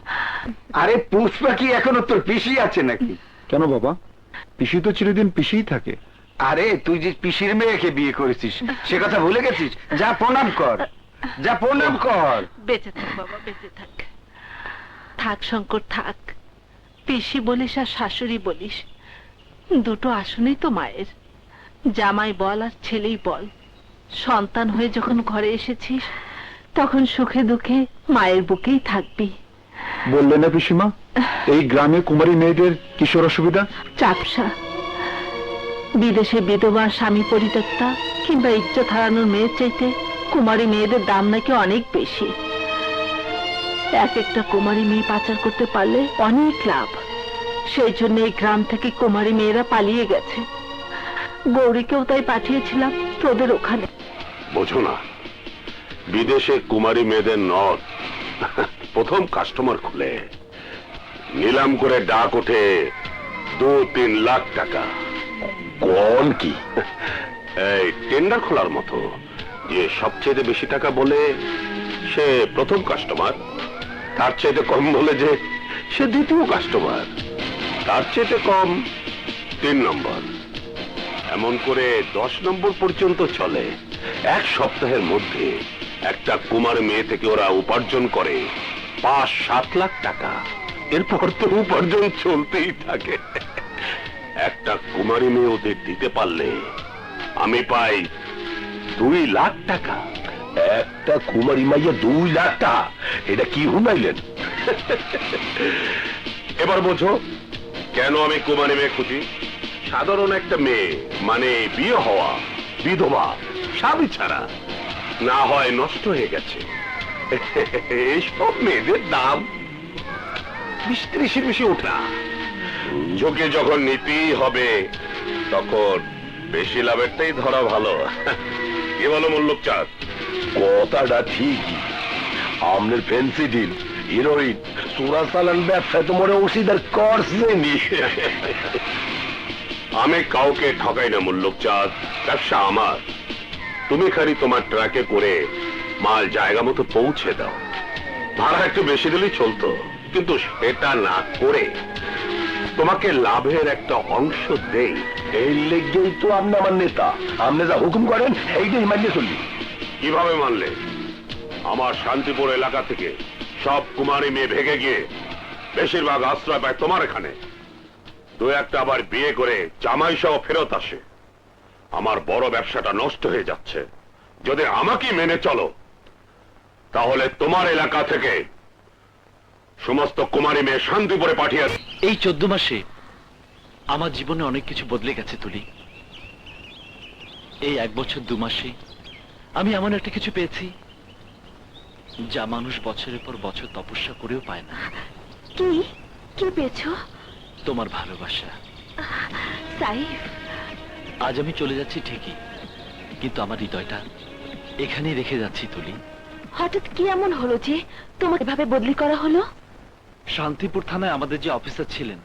আরে পুষ্পা কি এখনো তোর পিসি আছে নাকি? কেন বাবা, পিসি তো চিরদিন পিসিই থাকে। আরে তুই যে পিসির মেয়েকে বিয়ে করেছিস সে কথা ভুলে গেছিস? যা প্রণাম কর, যা প্রণাম কর। বেঁচে থাক বাবা, বেঁচে থাক। থাক শঙ্কর, থাক। পিসি বলিস আর শাশুড়ি বলিস, দুটো আসনেই তো মায়ের। জামাই বল আর ছেলেই বল, সন্তান হয়ে যখন ঘরে এসেছিস তখন সুখে দুঃখে মায়ের বুকেই থাকবি। বললে না পিসিমা, এই গ্রামে কুমারী মেয়েদের কিশোর অসুবিধা? চাপসা, বিদেশে বিধবা, স্বামী পরিত্যক্তা কিংবা ইজ্জত হারানোর মেয়ের চাইতে কুমারী মেয়েদের দাম নাকি অনেক বেশি। এক একটা কুমারী মেয়ে পাচার করতে পারলে অনেক লাভ। সেই জন্য এই গ্রাম থেকে কুমারী মেয়েরা পালিয়ে গেছে। গৌরীকেও তাই পাঠিয়েছিলাম তোদের ওখানে। বোঝো না, বিদেশে কুমারী মেয়েদের নদ প্রথম কাস্টমার খুলে নিলাম করে ডাক ওঠে 2-3 লাখ টাকা। কোন কি এই টেন্ডার খোলার মতো, যে সবচেয়ে বেশি টাকা বলে সে প্রথম কাস্টমার, তার চাইতে কম বলে যে সে দ্বিতীয় কাস্টমার, তার চাইতে কম 3 নম্বর, এমন করে 10 নম্বর পর্যন্ত চলে। এক সপ্তাহের মধ্যে একটা কুমার মেয়ে থেকে ওরা উপার্জন করে 5-7 লাখ টাকা। এরপর তো উপার্জন চলতেই থাকে। একটা কুমারী মেয়ে ওদের দিতে পারলে আমি পাই 2 লাখ টাকা। একটা কুমারী মাইয়া 2 লাখ টাকা, এটা কি হুনাইলেন? এবার বোঝো কেন আমি কুমারী মেয়ে খুঁজি। সাধারণ একটা মেয়ে মানে বিয়ে হওয়া, বিধবা, স্বামী ছাড়া, না হয় নষ্ট হয়ে গেছে, এইসব মেয়েদের দাম 20-30-এর বেশি ওঠা। ঝুঁকি যখন নিতেই হবে তখন বেশি লাভেরটাই ধরা ভালো। কি বলো মল্লুক চাঁদ? কথাটা ঠিকই। আমনের ফেন্সি ডিল, হিরোইন, চোরা চালান ব্যবসায় তো মনে ওষুধের করছেনি। আমি কাউকে ঠকাই না মল্লুক চাঁদ, ব্যবসা আমার। তুমি খালি তোমার ট্রাকে করে মাল জায়গা মতো পৌঁছে দাও। ভাড়া একটু বেশি দিলেই চলতো, কিন্তু সেটা না করে তোমাকে লাভের একটা অংশ দেই। এই লেগেই তো আপনি আমার নেতা। আপনি যা হুকুম করেন এইটাই মানিয়ে চললি। কিভাবে মানলে? আমার শান্তিপুর এলাকা থেকে সব কুমারী মেয়ে ভেগে গিয়ে বেশিরভাগ আশ্রয় পায় তোমার এখানে। দু একটা আবার বিয়ে করে জামাই সহ ফেরত আসে। আমার বড় ব্যবসাটা নষ্ট হয়ে যাচ্ছে। যদি আমাকে মেনে চলো তাহলে তোমার এলাকা থেকে সমস্ত কুমারী মেয়ে শান্তিপুরে পাঠিয়ে। এই 14 মাসে আমার জীবনে অনেক কিছু বদলে গেছে তুলি। এই 1 বছর 2 মাসে আমি এমন একটা কিছু পেয়েছি যা মানুষ বছরের পর বছর তপস্যা করেও পায় না। কি কি পেয়েছো? তোমার ভালোবাসা। সাইফ, আজ আমি চলে যাচ্ছি ঠিকই, কিন্তু আমার হৃদয়টা এখানেই রেখে যাচ্ছি তুলি। হঠাৎ কি এমন হলো যে তোমাকে এভাবে বদলি করা হলো? শান্তিপুর থানায় আমাদের যে অফিসার ছিলেন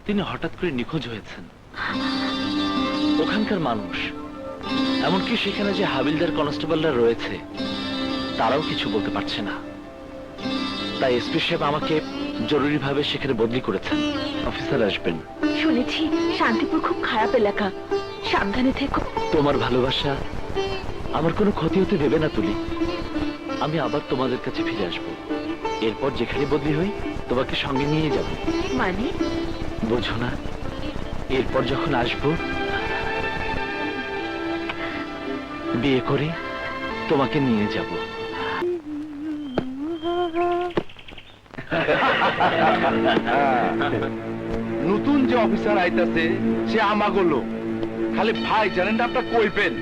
তিনি হঠাৎ করে নিখোঁজ হয়েছেন। ওখানকার মানুষ, এমনকি সেখানে যে হাবিলদার কনস্টেবলরা রয়েছে তারাও কিছু বলতে পারছে না। তাই এসপি সাহেব আমাকে জরুরিভাবে সেখানে বদলি করেছেন। অফিসার আসবেন। শুনেছি শান্তিপুর খুব খারাপ এলাকা, সাবধানে থেকো। তোমার ভালোবাসা আমার কোনো ক্ষতি হতে দেবে না তুলি। আমি আবার তোমাদের কাছে ফিরে আসব। এরপর যেখানে বদলি হই তোমাকে সঙ্গে নিয়ে যাব। মানে? বোঝো না, এরপর যখন আসবো বিয়ে করে তোমাকে নিয়ে যাব। নতুন যে অফিসার আইতাছে সে আমাগো লোক। খালি ভাই জানেন না আপনার কইবেন,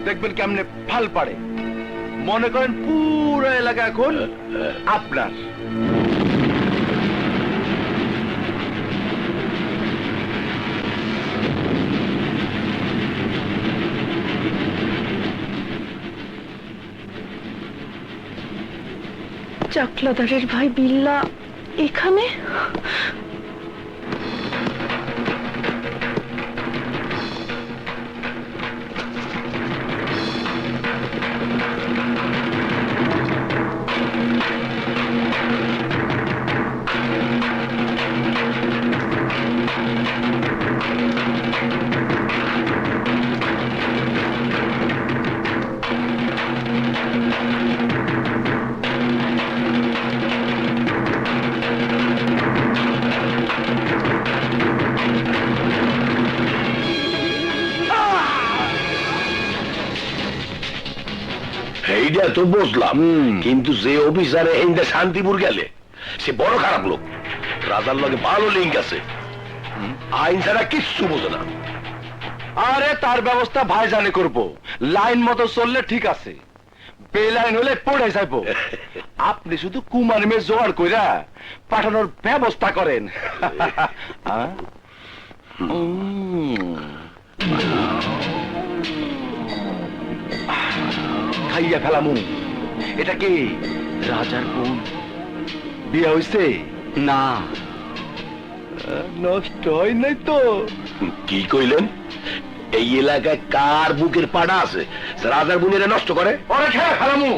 দেখবেন কেমনে ফাল পাড়ে। মনে করেন পুরো এলাকা এখন আপনার। চাকলাদারের ভাই বিল্লা এখানে? এইটা তো বুঝলাম, কিন্তু যে অফিসারে এইটা শান্তিপুর গেলে সে বড় খারাপ লোক। রাজার লগে ভালো লিঙ্ক আছে, আইন ছাড়া কিচ্ছু বোঝে না। আরে তার ব্যবস্থা ভাই জানে করবো। লাইন মতো চললে ঠিক আছে, বেলাইন হলে পড়ে যাইবো। আপনি শুধু কুমার মেয়ে জোগাড় কইরা পাঠানোর ব্যবস্থা করেন। খাইয়া ফেলামু। এটা কি রাজার বোন। বিয়ে হইছে? না, নষ্ট হয় নাই তো? কি কইলেন? এই এলাকায় কার বুকের পাড়া আছে রাজার বোনেরা নষ্ট করে? ওরে খেয়ে ফেলামু।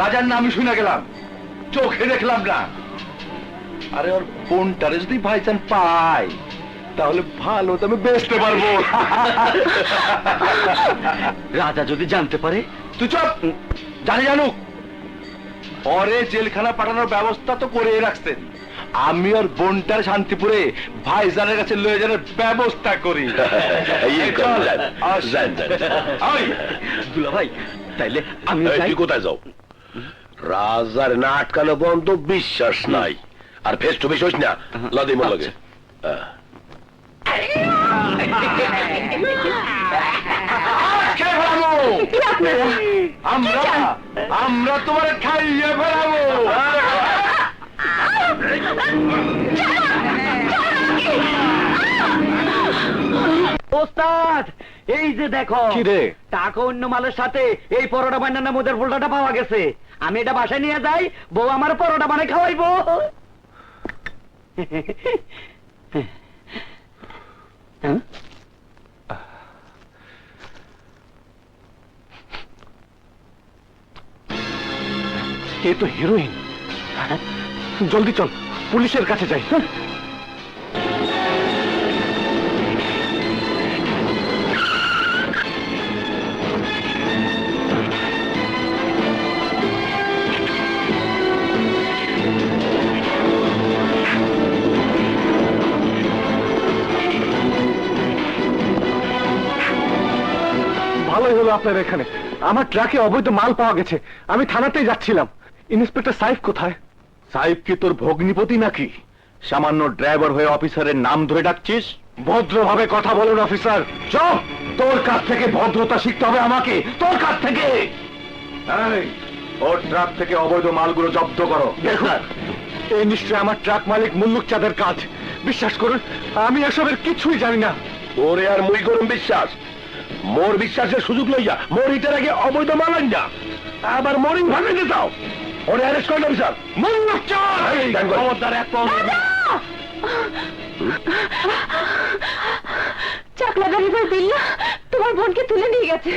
রাজার নাম শুনে গেলাম, চোখে দেখলাম না। আরে ওর বোনটারে যদি ভাইজান পাই তাহলে ভালো দামে বেচতে পারবো। রাজা যদি জানতে পারে? তুই চুপ, জানুক। ওরে জেলখানা পাঠানোর ব্যবস্থা তো করে রাখছেন। আমি ওর বোনটার শান্তিপুরে ভাইজানের কাছে লয়ে যাওয়ার ব্যবস্থা করি। দুলা ভাই, তাইলে আমি তুই কোথায় যাও? রাজার না আটকানো পর্যন্ত বিশ্বাস নাই। আর ফেস টু ফেস হইস না, লাদি মন লাগে। যাই। খেয়ে ফেলাবো। কি আপনারা আমরা আমরা তোমার খাইয়ে ফেলাবো। ওস্তাদ এই যে দেখো কি রে? টাকা অন্য মালের সাথে এই পরোটা বানানোর মধ্যে ফোল্ডাটা পাওয়া গেছে। আমি এটা বাসায় নিয়ে যাই, বউ আমার পরোটা বানাই খাওয়াইবো। হ্যাঁ? এ তো হিরোইন। জলদি চল, পুলিশের কাছে যাই। ভালোই হলো আপনার এখানে। আমার ট্রাকে অবৈধ মাল পাওয়া গেছে, আমি থানাতেই যাচ্ছিলাম। ইন্সপেক্টর সাইফ কোথায়? সাহেব কি তোর ভগ্নিপতি নাকি? সামান্য ড্রাইভার হয়ে অফিসারের নাম ধরে ডাকছিস? ভদ্রভাবে কথা বলুন অফিসার। চুপ! তোর কাছ থেকে ভদ্রতা শিখতে হবে আমাকে, তোর কাছ থেকে। এই, ওর ট্রাক থেকে অবৈধ মালগুলো জব্দ করো। দেখুন, এই নিশ্চয় আমার ট্রাক মালিক মুল্লুক চাঁদের কাজ। বিশ্বাস করুন, আমি এসবের কিছুই জানি না। ওরে আর মুই করুন বিশ্বাস? মোর বিশ্বাসের সুযোগ লইয়া মোর ইটার আগে অবৈধ মাল আন না, আবার মরিং ভাঙে দিতাও। ওরে অ্যারেস্ট করেন অফিসার। মুল্লুক চাঁদ! খবরদার এক পাও না। চাকলা ড্রাইভার বিল্লা তোমার বোনকে তুলে নিয়ে গেছে।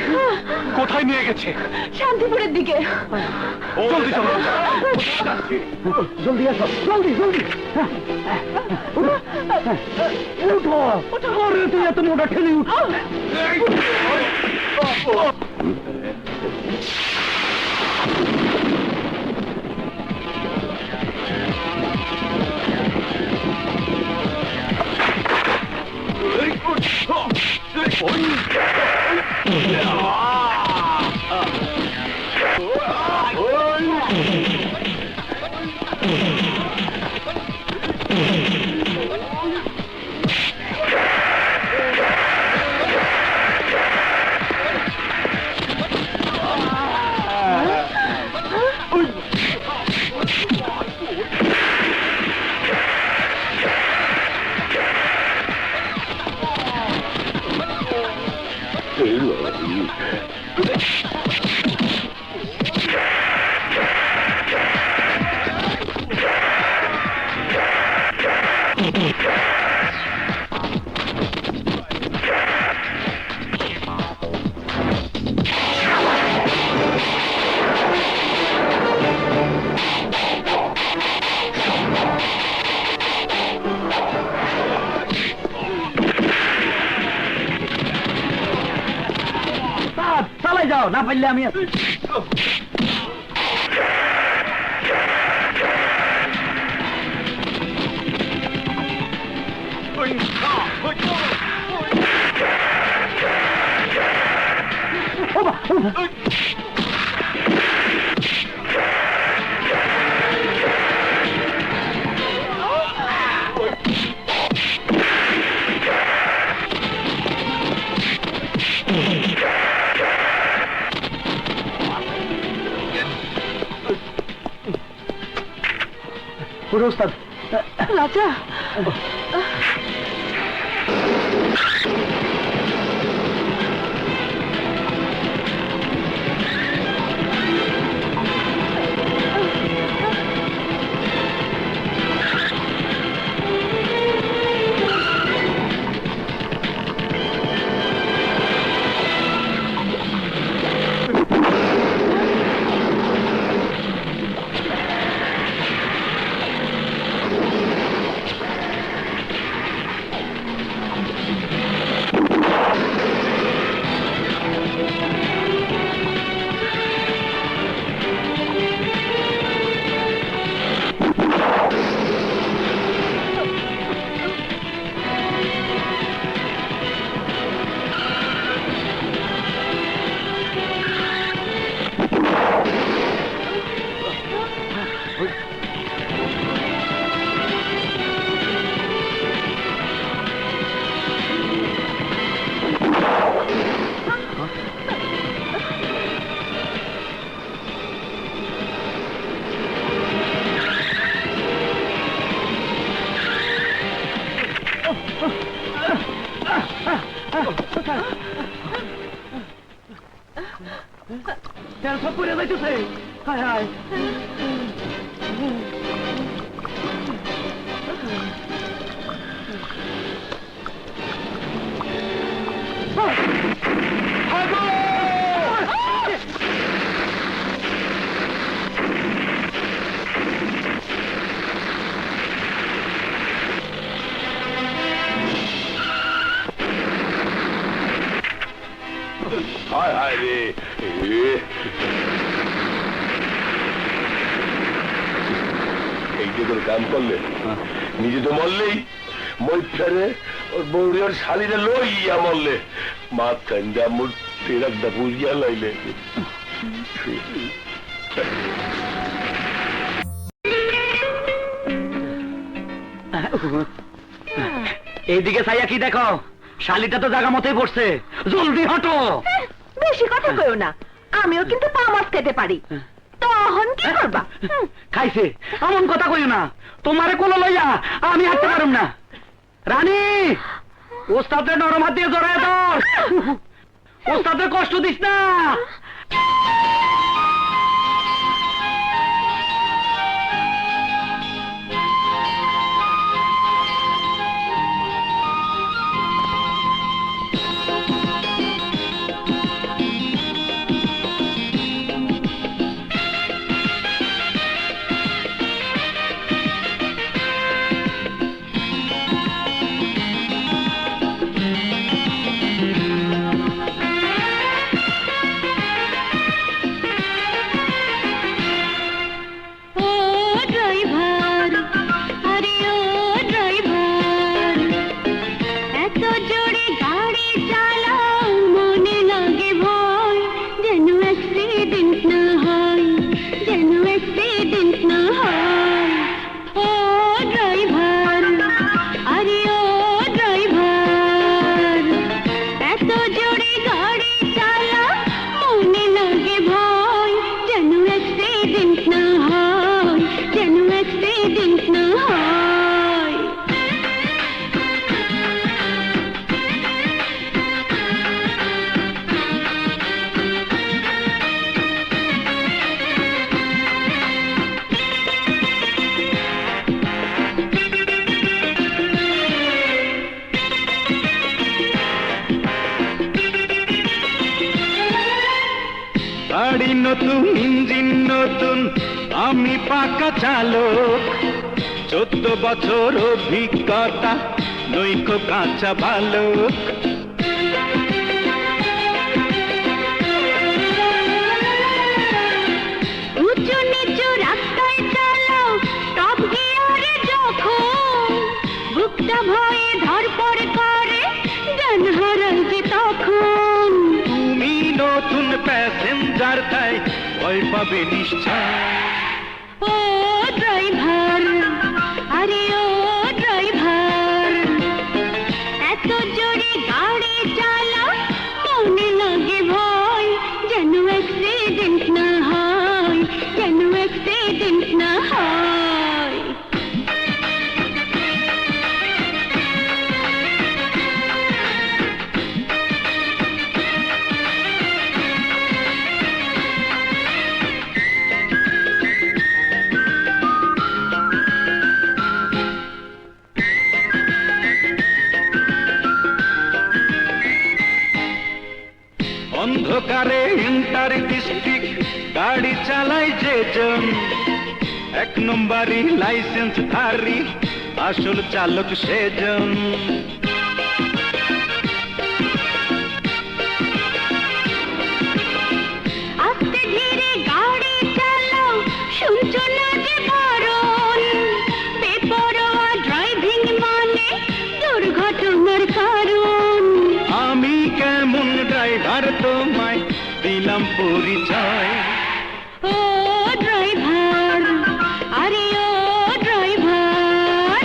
কোথায় নিয়ে গেছে? শান্তিপুরের দিকে। জলদি চলো। জলদি আসো, জলদি জলদি। উঠো, আরে তুই এত মোটা ঠেলে উঠ। চালাই যাও, না পারলে আমি আছি। ওস্তাদ রাজা, করতেছে হায় হায় হায় হায় রে এইটা করে কাম করলে নিজে তো মরলেই মই ফেরে ওর বৌরি ওর শালিরে লইয়া মরলে মাত কান্দা মোর তেরাকটা বুঝিয়া লাইলে এইদিকে চাইয়া কি দেখো শালিটা তো জায়গা মতোই পড়ছে জলদি হটো বেশি কথা কইও না, আমিও কিন্তু পা মাছ খেতে পারি, তখন কি করবা? খাইছে এমন কথা কইও না, তোমারে কোলো লইয়া আমি হাঁটতে পারুম না। রানী ওস্তাদের নরম হাত দিয়ে জড়ায় ধর, ওস্তাদের কষ্ট দিস না। গাড়ি নতুন ইঞ্জিন নতুন আমি পাকা চালক 14 বছর অভিজ্ঞতা নৈক কাঁচা বালক উঁচু নিচু রাস্তায় চালাও টপ গিয়ারে যখন বুকটা ভয়ে ধরপড় করে জ্ঞান হারাই যে তখন তুমি নতুন প্যাসেঞ্জার তাই ভয় পাবে নিশ্চয় ও ড্রাইভার আরে ও ড্রাইভার এত জোরে গাড়ি চালাও মনে লাগে ভয় যেন অ্যাক্সিডেন্ট না হয় যেন অ্যাক্সিডেন্ট না হয় অন্ধকারে ইন্টার ডিস্ট্রিক্ট গাড়ি চালায় যেজন 1 নম্বরই লাইসেন্স ধারী আসল চালক সেজন আস্তে ধীরে গাড়ি চালাও শুনছো না যে বারণ বেপরোয়া ড্রাইভিং মানে দুর্ঘটনার কারণ আমি কেমন ড্রাইভার তোমায় দিলাম পরিচয় ও ড্রাইভার আরে ও ড্রাইভার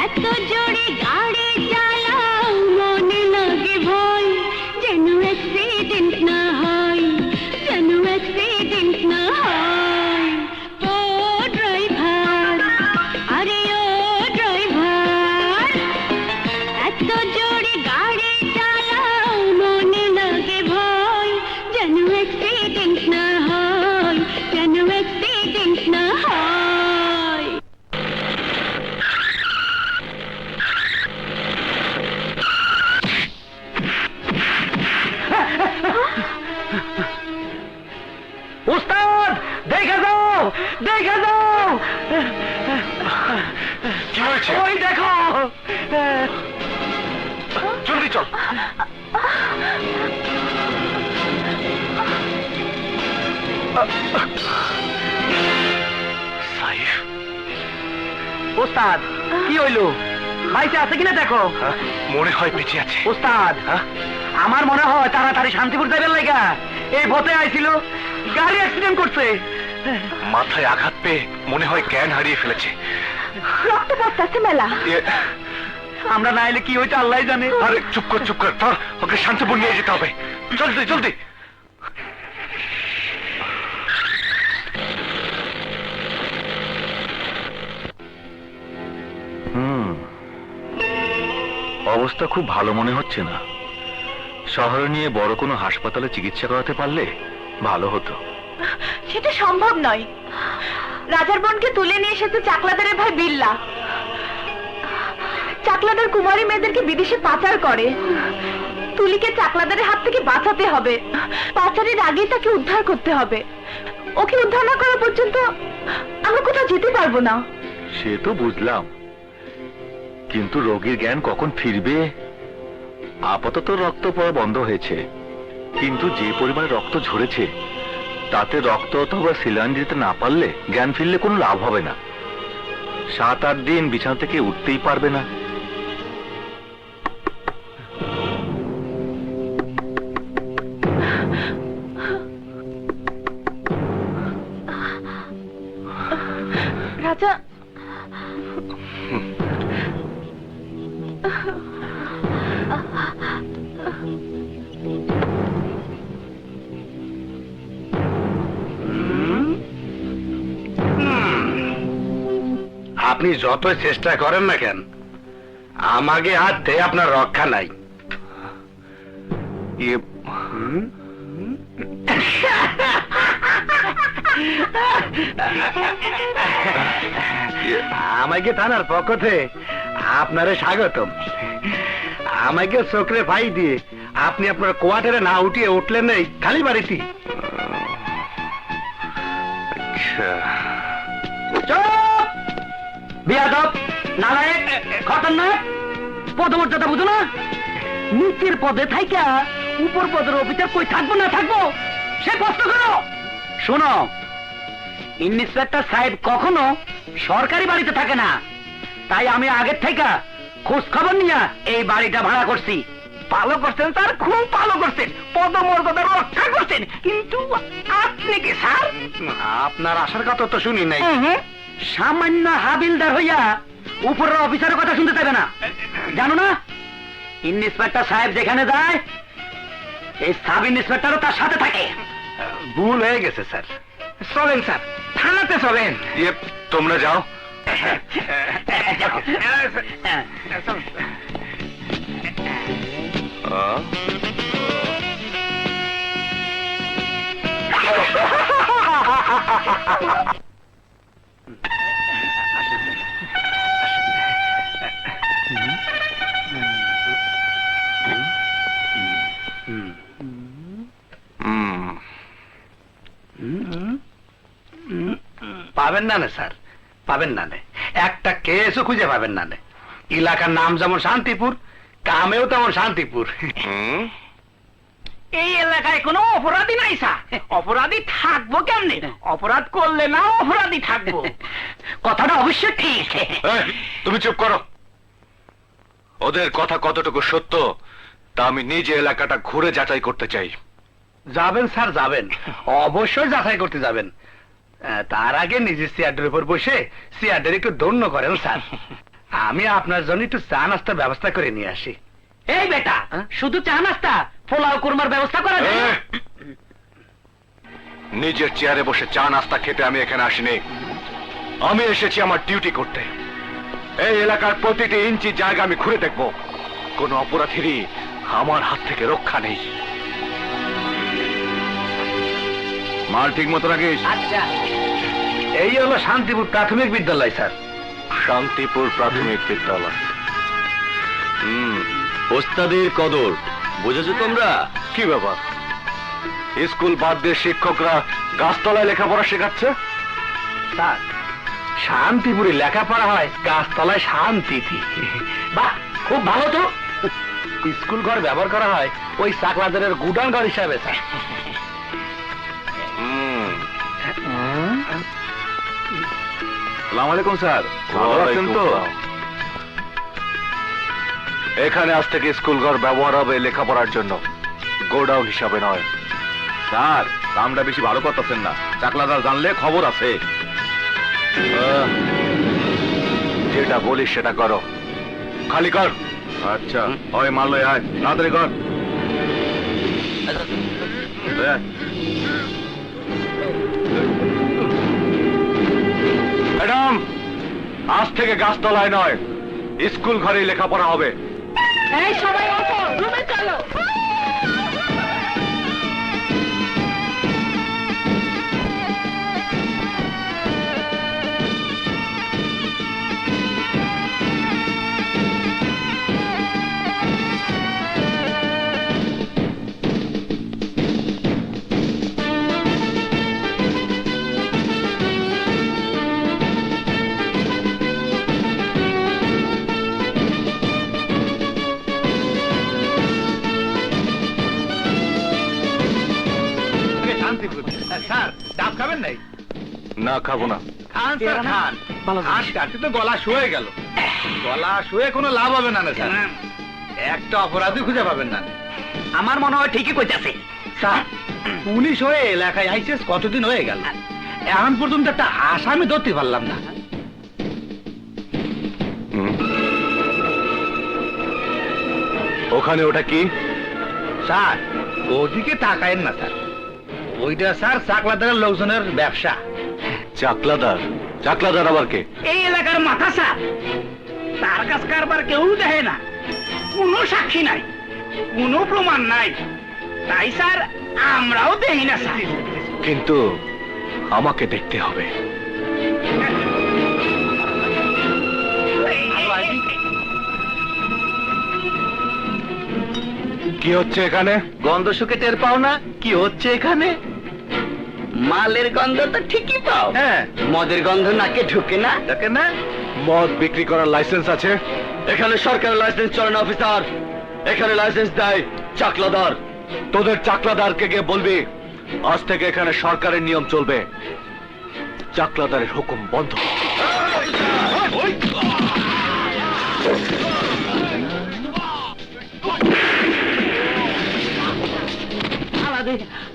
এত জোরে গাড়ি চালাও মনে লাগে ভয় যেন অ্যাক্সিডেন্ট না হয় যেন অ্যাক্সিডেন্ট না হয় ও ড্রাইভার আরে ও ড্রাইভার এত জোরে গাড়ি চালাও মনে লাগে ভয় যেন অ্যাক্সিডেন্ট হয়েছে? ওই দেখো। জলদি চল। সাইফ, ওস্তাদ কি হইলো? বাইতে আছে কিনা দেখো। মনে হয় বেঁচে আছে। ওস্তাদ আমার মনে হয় তাড়াতাড়ি শান্তিপুর যাবেন লাগা। এই পথে আইছিল, গাড়ি অ্যাক্সিডেন্ট করছে। মাথায় আঘাত পেয়ে মনে হয় জ্ঞান হারিয়ে ফেলেছে। রক্ত পড়তেছে মেলা। আমরা না এলে কি হইতো আল্লাহ জানে। আরে চুপ কর, চুপ কর, ধর ওকে শান্তিপুর নিয়ে যেতে হবে। জলদি জলদি। অবস্থা খুব ভালো মনে হচ্ছে না। শহরে নিয়ে বড় কোনো হাসপাতালে চিকিৎসা করাতে পারলে ভালো হতো। সেটা সম্ভব নয়। রাজার বোনকে তুলে নিয়ে এসেছে চাকলাদারের ভাই বিল্লা। চাকলাদার কুমারী মেয়েদেরকে বিদেশে পাচার করে। তুলিকে চাকলাদারের হাত থেকে বাঁচাতে হবে। পাচারের আগেই তাকে উদ্ধার করতে হবে। ওকে উদ্ধার না করা পর্যন্ত আমরা কোথাও যেতে পারবো না। সে তো বুঝলাম, কিন্তু রোগীর জ্ঞান কখন ফিরবে? আপাতত রক্ত পড়া বন্ধ হয়েছে, কিন্তু যে পরিমাণে রক্ত ঝরেছে তাতে রক্ত অথবা সিলাইন দিতে না পারলে জ্ঞান ফিরলে কোনো লাভ হবে না। 7-8 দিন বিছানা থেকে উঠতেই পারবে না। রাজা, আপনি যত চেষ্টা করেন না কেন, আমাকে হাতে আপনার রক্ষা নাই। আমাকে থানার পক্ষ থেকে আপনারে স্বাগতম। আমাকে চোখরে ভাই দিয়ে আপনি আপনার কোয়ার্টারে না উঠিয়ে উঠলেন এই খালি বাড়িতে। বিয়াদব, নালায়েক, খতরনাক, পদমর্যাদা বুঝো না? নিচের পদে থাইকা উপর পদের অফিসার কই থাকবো না থাকবো সে প্রশ্ন করো। শোনো, ইন্সপেক্টর সাহেব কখনো সরকারি বাড়িতে থাকে না, তাই আমি আগের থেকে খোঁজ খবর নিয়ে এই বাড়িটা ভাড়া করছি। ভালো করছেন স্যার, খুব ভালো করছেন, পদমর্যাদা রক্ষা করছেন। কিন্তু আপনি কি স্যার? আপনার আসার কথা তো শুনি নাই। সামান্য হাবিলদার হইয়া উপরের অফিসারের কথা শুনতে দেবে না, জানো না? ইন্সপেক্টর সাহেব যেখানে যায় এই সাব ইন্সপেক্টরও তার সাথে থাকে। ভুল হয়ে গেছে স্যার। চলেন স্যার, থানাতে চলেন। তোমরা যাও। পাবেন না না স্যার, পাবেন না নে। একটা কেসও খুঁজে পাবেন না নে। এলাকার নাম যেমন শান্তিপুর, কামেও তেমন শান্তিপুর। এই এলাকায় কোনো অপরাধী নাই স্যার। অপরাধী থাকবো কেমনে? অপরাধ করলে না অপরাধী থাকবো। কথাটা অবশ্যই ঠিক। তুমি চুপ করো। ওদের কথা কতটুকু সত্য তা আমি নিজে এলাকাটা ঘুরে যাচাই করতে চাই। যাবেন স্যার, যাবেন, অবশ্যই যাচাই করতে যাবেন। তার আগে নিজের চেয়ারটার উপর বসে চেয়ারটার একটু দণ্ড করেন স্যার। আমি আপনার জন্য একটু চা নাস্তার ব্যবস্থা করে নিয়ে আসি। এই বেটা, শুধু চা নাস্তা, পোলাও কুরমার ব্যবস্থা করা যায়? নিজের চেয়ারে বসে চা নাস্তা খেতে আমি এখানে আসিনি। আমি এসেছি আমার ডিউটি করতে। এই এলাকার প্রতিটি ইঞ্চি জায়গা আমি ঘুরে দেখব। কোন অপরাধীরই আমার হাত থেকে রক্ষা নেই। মাল ঠিক মতো রাখিস। আচ্ছা। এই হলো শান্তিপুর প্রাথমিক বিদ্যালয় স্যার। শান্তিপুর প্রাথমিক বিদ্যালয়। ওস্তাদের কদর বুঝেছো তোমরা? কি ব্যাপার, স্কুল বাদ দিয়ে শিক্ষকরা গাছতলায় লেখাপড়া শেখাচ্ছে? স্যার, শান্তিপুরে লেখাপড়া হয়, গাছতলায় শান্তিতে। বাহ, খুব ভালো তো। স্কুল ঘর ব্যবহার করা হয় ওই চাকলাদারের গুডান ঘর হিসাবে, স্যার। সালাম আলাইকুম স্যার, ভালো আছেন তো? এখানে আজ থেকে স্কুল ঘর ব্যবহার হবে লেখাপড়ার জন্য, গোডাউন হিসাবে নয়। স্যার, দামটা বেশি ভালো করতেছেন না, চাকলাদার জানলে খবর আছে। যেটা বলিস সেটা করো, খালি কর। আচ্ছা, ওই মাল লয় আয়, তাড়াতাড়ি কর। ম্যাডাম, আজ থেকে গাছতলায় নয়, স্কুল ঘরেই লেখাপড়া হবে। এই সবাই ওঠো, রুমে চলো। স্যার, ডাব খাবেন নাই? না, খাবো না। খান স্যার, খান। ঘাস কাটতে তো গলা শুয়ে গেল। গলা শুয়ে কোনো লাভ হবে না স্যার, একটা অপরাধী খুঁজে পাবেন না। আমার মনে হয় ঠিকই কইতাছে। স্যার, পুলিশ হয়ে এলাকায় আইসিস কতদিন হয়ে গেল, এখন পর্যন্ত একটা আসামি ধরতে পারলাম না। ওখানে ওটা কি? স্যার, ওদিকে তাকায়েন না স্যার, ওইটা স্যার চাকলাদারের লোকজনের ব্যবসা। চাকলাদার? চাকলাদার আবার কে? এই এলাকার মাথা স্যার, তার কাছ কারবার কেউ দেখে না, কোনো সাক্ষী নাই, কোনো প্রমাণ নাই, তাই স্যার আমরাও দেখি না স্যার। কিন্তু আমাকে দেখতে হবে। কি হচ্ছে এখানে? গন্ধ শুকে টের পাও না কি হচ্ছে এখানে? মালের গন্ধ তো ঠিকই পাও, হ্যাঁ, মদের গন্ধ নাকে ঢুকে না। দেখেন না, মদ বিক্রি করার লাইসেন্স আছে? এখানে সরকারের লাইসেন্স চলে না অফিসার, এখানে লাইসেন্স দেয় চাকলাদার। তোদের চাকলাদারকে গিয়ে বলবি আজ থেকে এখানে সরকারের নিয়ম চলবে, চাকলাদারের হুকুম বন্ধ।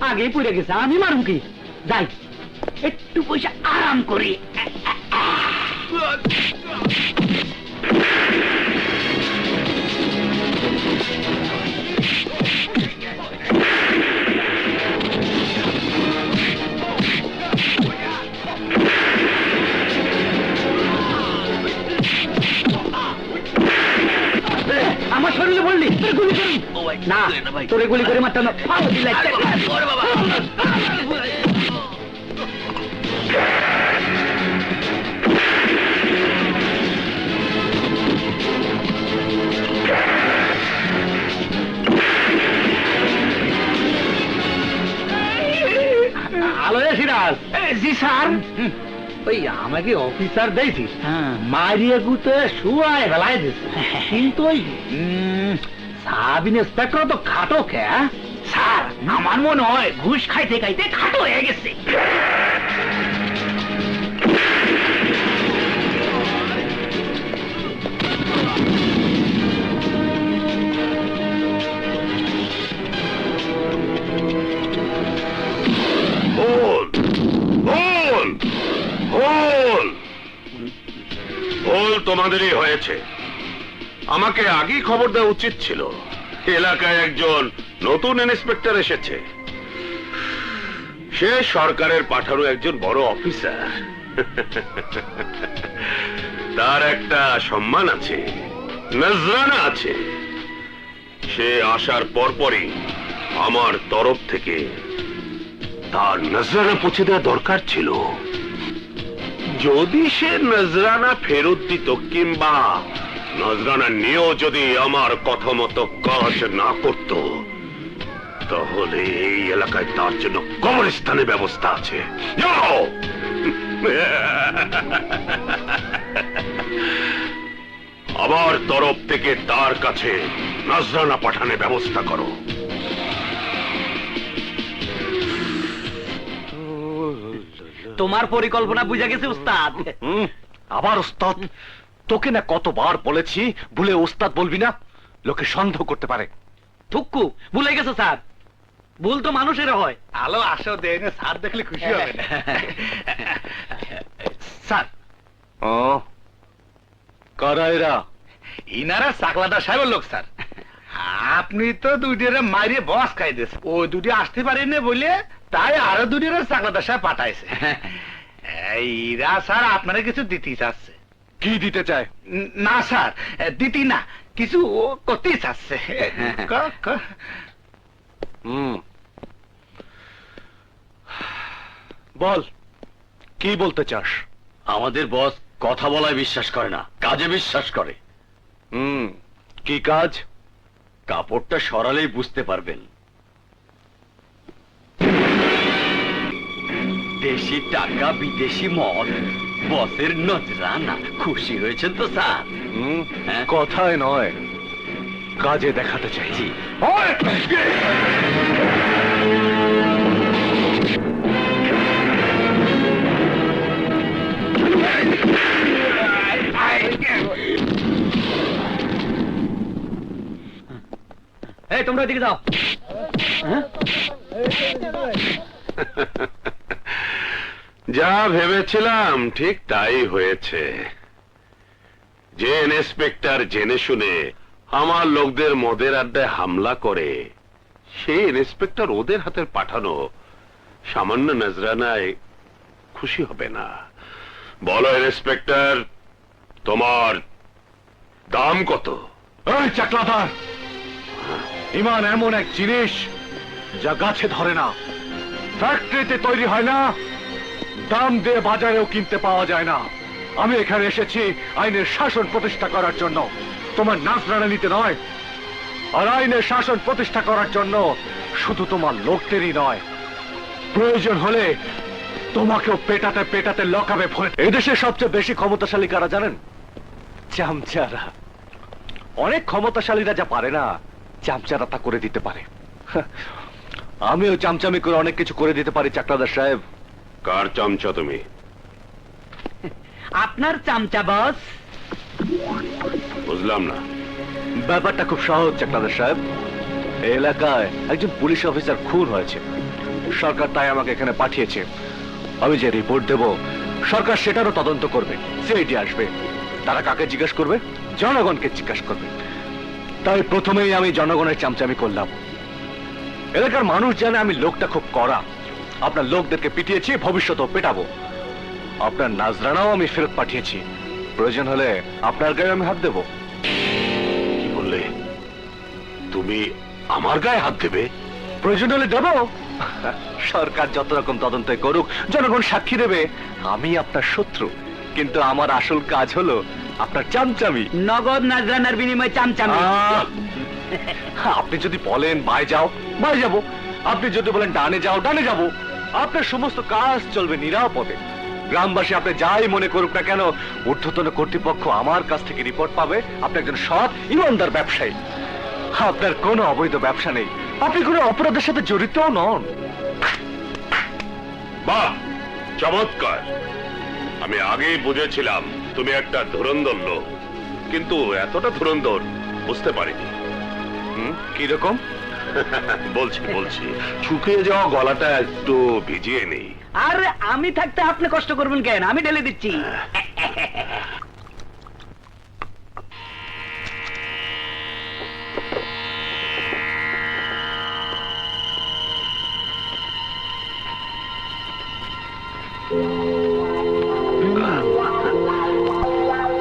আগেই পড়ে গেছে, আমি মারুম কি? যাই একটু পয়সা আরাম করি। আমার শরীরে বললি তোর গুলি করি না, তোরে গুলি করে মারতাম না। আলো সিরাজ। জি স্যার। ওই আমাকে অফিসার দিয়েছিস, মারিয়ে গুতে শুয়ায় বেলায় দিছে, কিন্তু ওই সাব ইন্সপেক্টর তো খাটো কে? স্যার, আমার মনে হয় ঘুষ খাইতে খাইতে খাটো হয়ে গেছে। ভুল তোমাদেরই হয়েছে, আমাকে আগেই খবর দেওয়া উচিত ছিল। এলাকায় একজন নতুন ইন্সপেক্টর এসেছে, সে সরকারের পাঠানো একজন বড় অফিসার। তার একটা সম্মান আছে, নজরানা আছে। সে আসার পরপরই আমার তরফ থেকে তার নজরানা পৌঁছে দেওয়া দরকার ছিল। যদি সে নজরানা ফেরত দিত কিংবা নজরানা নিয়েও যদি আমার কথা মতো কাজ না করত, তাহলে এই এলাকায় তার জন্য কবরস্থানের ব্যবস্থা আছে। যাও। আমার তরফ থেকে তার কাছে নজরানা পাঠানোর ব্যবস্থা করো। তোমার পরিকল্পনা বুঝা গেছে উস্তাদ। আবার ওস্তাদ? তোকে না কতবার বলেছি ভুলে ওস্তাদ বলবি না, লোকে সন্দেহ করতে পারে। থুক্কু ভুলে গেছো স্যার, ভুল তো মানুষের হয়। আলো আসো দেন, স্যার দেখলে খুশি হবে না। স্যার, ও কারা এরা? ইনারা চাকলাদা সাহেবের লোক স্যার। আপনি তো দুইটারে মারিয়ে বস খাই দিয়েছে, ও দুটি আসতে পারেনি বলে তাই আরো দুটিরে চাকলাদা সাহেব পাঠাইছে। এরা স্যার আপনারা কিছু দিতে চাচ্ছে। কি দিতে চায়? না স্যার, দিতি না, কিছু ও করতেই চাচ্ছে। বল, কি বলতে চাস? আমাদের বস কথা বলায় বিশ্বাস করে না, কাজে বিশ্বাস করে। কি কাজ? কাপড়টা সরালেই বুঝতে পারবেন। দেশি টাকা বিদেশি মদ, বসের নজরানা। খুশি হয়েছেন তো স্যার? হ্যাঁ? কথায় নয়, কাজে দেখাতে চাইছি। এই তোমরা এদিকে যাও। যা ভেবেছিলাম ঠিক তাই হয়েছে। যে ইন্সপেক্টর জেনে শুনে আমার লোকদের মদের আড্ডায় হামলা করে, সেই ইন্সপেক্টর ওদের হাতে পাঠানো সামান্য নজরানায় খুশি হবে না। বলো ইন্সপেক্টর, তোমার দাম কত? এই চাকলাদার, ইমান এমন এক জিনিস যা গাছে ধরে না, ফ্যাক্টরিতে তৈরি হয় না, দাম দিয়ে বাজারেও কিনতে পাওয়া যায় না। আমি এখানে এসেছি আইনের শাসন প্রতিষ্ঠা করার জন্য, তোমার নাজরানা নিতে নয়। আর আইনের শাসন প্রতিষ্ঠা করার জন্য শুধু তোমার লোকদেরই নয়, প্রয়োজন হলে তোমাকেও পেটাতে পেটাতে লকাবে ভরে। এদেশে সবচেয়ে বেশি ক্ষমতাশালী কারা জানেন? চামচারা। অনেক ক্ষমতাশালীরা যা পারে না, চামচারা তা করে দিতে পারে। আমিও চামচামি করে অনেক কিছু করে দিতে পারি চাকলাদার সাহেব। কার চামচা তুমি? আপনার চামচা বস। বুঝলাম না। ব্যাপারটা খুব সহজ চাকলাদার সাহেব। এই এলাকায় একজন পুলিশ অফিসার খুন হয়েছে, সরকার তাই আমাকে এখানে পাঠিয়েছে। আমি যে রিপোর্ট দেব, সরকার সেটারও তদন্ত করবে, সিআইডি আসবে। তারা কাকে জিজ্ঞাসা করবে? জনগণকে জিজ্ঞাসা করবে। তাই প্রথমেই আমি জনগণের চামচামি করলাম। এলাকার মানুষ জানে আমি লোকটা খুব কড়া। আপনার লোকদেরকে পিটিয়েছি, ভবিষ্যতেও পেটাবো। আপনার নাজরানাও আমি ফেরত পাঠিয়েছি, প্রয়োজন হলে আপনার গায়ে আমি হাত দেব। কি বললে? তুমি আমার গায়ে হাত দেবে? প্রয়োজন হলে দেব। সরকার যত রকম তদন্ত করুক, জনগণ সাক্ষী দেবে আমি আপনার শত্রু, কিন্তু আমার আসল কাজ হলো আপনার চামচামি। নগদ নাজরানার বিনিময়ে চামচামি। আপনি যদি বলেন বাই যাও, বাই যাবো। আপনি যদি বলেন ডানে যাও, ডানে যাবো। আপনার সমস্ত কাজ চলবে নিরাপদে। গ্রামবাসী আপনি যাই মনে করুক না কেন, ঊর্ধ্বতন কর্তৃপক্ষ আমার কাছ থেকে রিপোর্ট পাবে আপনি একজন সৎ ইমানদার ব্যবসায়ী। আপনার কোনো অবৈধ ব্যবসা নেই, আপনি কোনো অপরাধের সাথে জড়িতও নন। বাহ, চমৎকার। আমি আগেই বুঝেছিলাম তুমি একটা ধুরন্ধর লোক, কিন্তু এতটা ধুরন্ধর বুঝতে পারিনি। কিরকম? বলছি শুকিয়ে যাওয়া গলাটা একটু ভিজিয়ে নেই। আর আমি থাকতে আপনি কষ্ট করবেন কেন? আমি ঢেলে দিচ্ছি।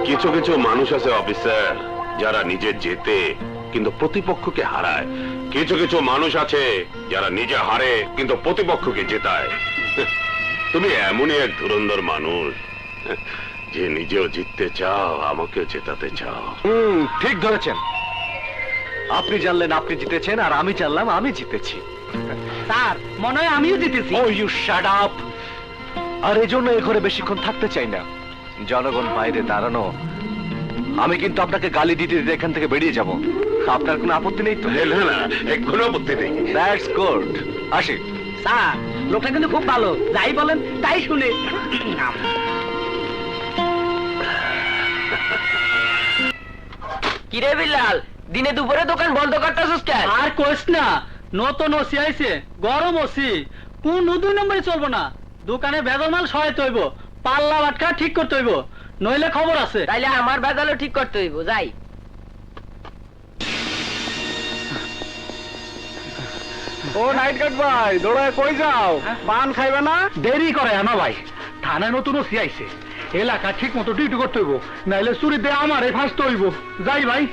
কিছু কিছু মানুষ আছে অফিসার, যারা নিজে জেতে কিন্তু প্রতিপক্ষকে হারায়। কিছু কিছু মানুষ আছে যারা নিজে হারে কিন্তু প্রতিপক্ষকে জেতায়। তুমি এমনই এক ধুরন্ধর মানুষ, যে নিজেও জিততে চাও, আমাকেও জেতাতে চাও। ঠিক ধরেছেন। আপনি জানলেন আপনি জিতেছেন, আর আমি জানলাম আমি জিতেছি। স্যার, মনে হয় আমিও জিতেছি। Oh, you shut up! আর এই জন্য এ ঘরে বেশিক্ষণ থাকতে চাই না। জনগণ বাইরে দাঁড়ানো, আমি কিন্তু আপনাকে গালি দিতে দিতে এখান থেকে বেরিয়ে যাব। আপনার কোনো আপত্তি নেই তো? না না, কোনো আপত্তি নেই। That's good. আসি। স্যার, লোকটা কিন্তু খুব ভালো, যাই বলেন তাই শুনে। কিরে বিলাল, দিনে দুপুরে দোকান বন্ধ করতেছিস কেন? আর কোস না, নতুন ওসি আইছে, গরম ওসি, কোন 2 নম্বরে চলবো না। দোকানে ভেজাল মাল সহায়তা হইব, পাল্লা বাটকা ঠিক করতে হইব, নইলে খবর আছে। তাইলে আমার বেজালও ঠিক করতে হইব, যাই। ও নাইট গার্ড ভাই, দৌড়ায় কই যাও? পান খাইবে না? দেরি করে না ভাই, থানায় নতুন ওসি আইছে, এলাকা ঠিক মতো ডিউটি করতে হইব, নাইলে চুরিতে আমারে ফাঁসতে হইব। যাই ভাই।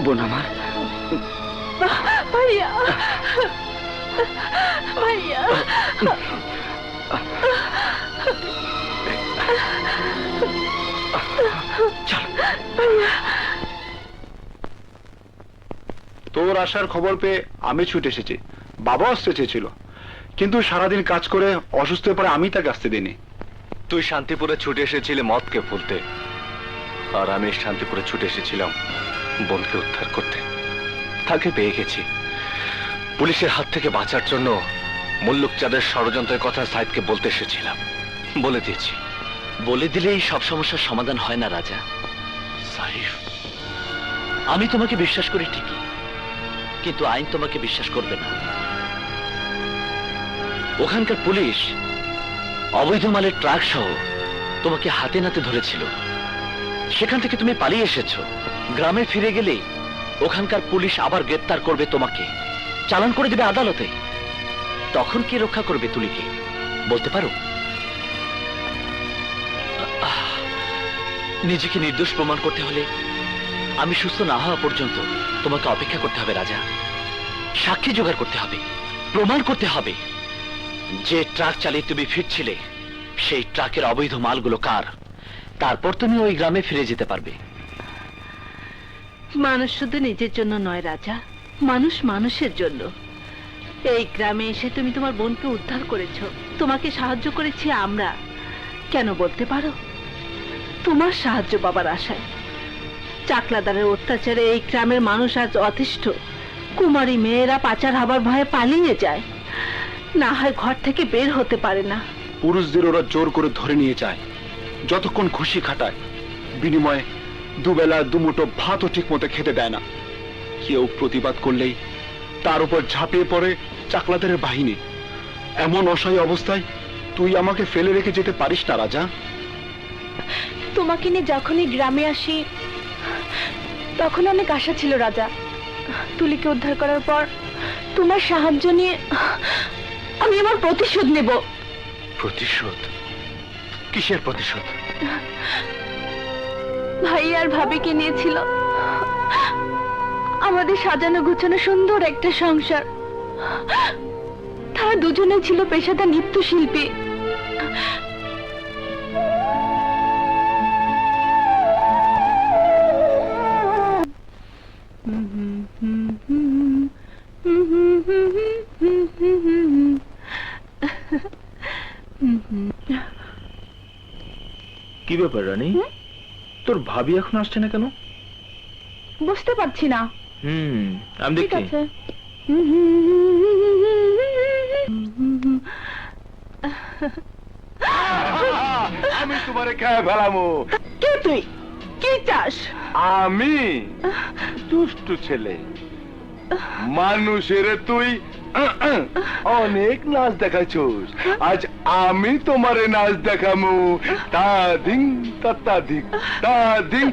বোন আমার, ভাইয়া, ভাইয়া, তোর আসার খবর পেয়ে আমি ছুটে এসেছি। বাবা আসতে চেয়েছিল, কিন্তু সারাদিন কাজ করে অসুস্থ হয়ে পড়ে আমি তাকে আসতে দিইনি। তুই শান্তিপুরে ছুটে এসেছিলে মদকে ফুলতে, আর আমি শান্তিপুরে ছুটে এসেছিলাম বোনকে উদ্ধার করতে। তাকে পেয়ে গেছি। পুলিশের হাত থেকে বাঁচার জন্য মুল্লুক চাঁদের ষড়যন্ত্রের কথা সাইদকে বলতে এসেছিলাম, বলে দিয়েছি। বলে দিলেই সব সমস্যার সমাধান হয় না রাজা। সাইফ, আমি তোমাকে বিশ্বাস করি ঠিকই, কিন্তু আইন তোমাকে বিশ্বাস করবে না। ওখানকার পুলিশ অবৈধ মালের ট্রাক সহ তোমাকে হাতে নাতে ধরেছিল, সেখান থেকে তুমি পালিয়ে এসেছো। গ্রামে ফিরে গেলেই ওখানকার পুলিশ আবার গ্রেপ্তার করবে তোমাকে, চালান করে দেবে আদালতে। তখন কে রক্ষা করবে তুলিকে বলতে পারো? নিজেকে নির্দোষ প্রমাণ করতে হলে আমি সুস্থ না হওয়া পর্যন্ত তোমাকে অপেক্ষা করতে হবে রাজা। সাক্ষী জোগাড় করতে হবে, প্রমাণ করতে হবে যে ট্রাক চালিয়ে তুমি ফিরছিলে সেই ট্রাকের অবৈধ মালগুলো কার। তারপর তুমি ওই গ্রামে ফিরে যেতে পারবে। মানুষ শুধু নিজের জন্য নয় রাজা, মানুষ মানুষের জন্য। এই গ্রামে এসে তুমি তোমার বোনকে উদ্ধার করেছো, তোমাকে সাহায্য করেছি আমরা। কেন বলতে পারো? তোমার সাহায্য পাবার আশায়। চাকলাদারের অত্যাচারে এই গ্রামের মানুষ আজ অতিষ্ঠ। কুমারী মেয়েরা পাচার হবার ভয়ে পালিয়ে যায়, না হয় ঘর থেকে বের হতে পারে না। পুরুষদের ওরা জোর করে ধরে নিয়ে যায়, যতক্ষণ খুশি খাটায়, বিনিময়ে দুবেলা দুমুঠো ভাতও ঠিক মতো খেতে দেয় না। কেউ প্রতিবাদ করলেই তার উপর ঝাঁপিয়ে পড়ে চাকলাদারের বাহিনী। এমন অসহায় অবস্থায় তুই আমাকে ফেলে রেখে যেতে পারিস না রাজা। তোমাকে নিয়ে যখনই গ্রামে আসি তখন অনেক আশা ছিল রাজা। তুলিকে উদ্ধার করার পর তোমার সাহায্য নিয়ে আমি আমার প্রতিশোধ নেব। প্রতিশোধ? কিসের প্রতিশোধ? ভাই আর ভাবিকে নিয়েছিল আমাদের সাজানো গুছানো সুন্দর একটা সংসার। তারা দুজনে ছিল পেশাদার নৃত্যশিল্পী। কি ব্যাপার রানী? তোর ভাবি এখন আসছে না কেন? বুঝতে পারছি না। আমি ঠিক দেখি। আছে। আমি তোমারে খেয়ে ফেলামো। কে তুই? কি চাস? আমি দুষ্টু ছেলে, মানুষের তুই অনেক নাচ দেখাইছোস, আজ আমি তোমারে নাচ দেখামু। তা দিন তা দিন তা দিন।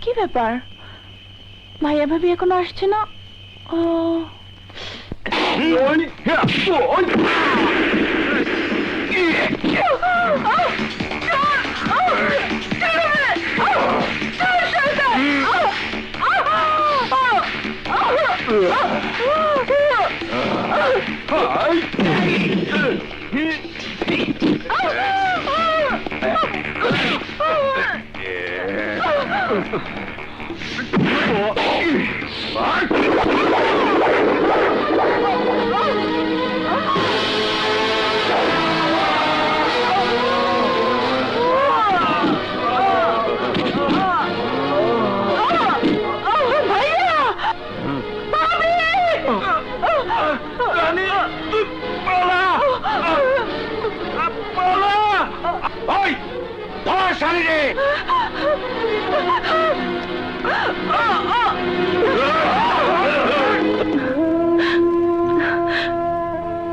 কি ব্যাপার? ভাইয়া ভাবি এখনো আসছে না? ও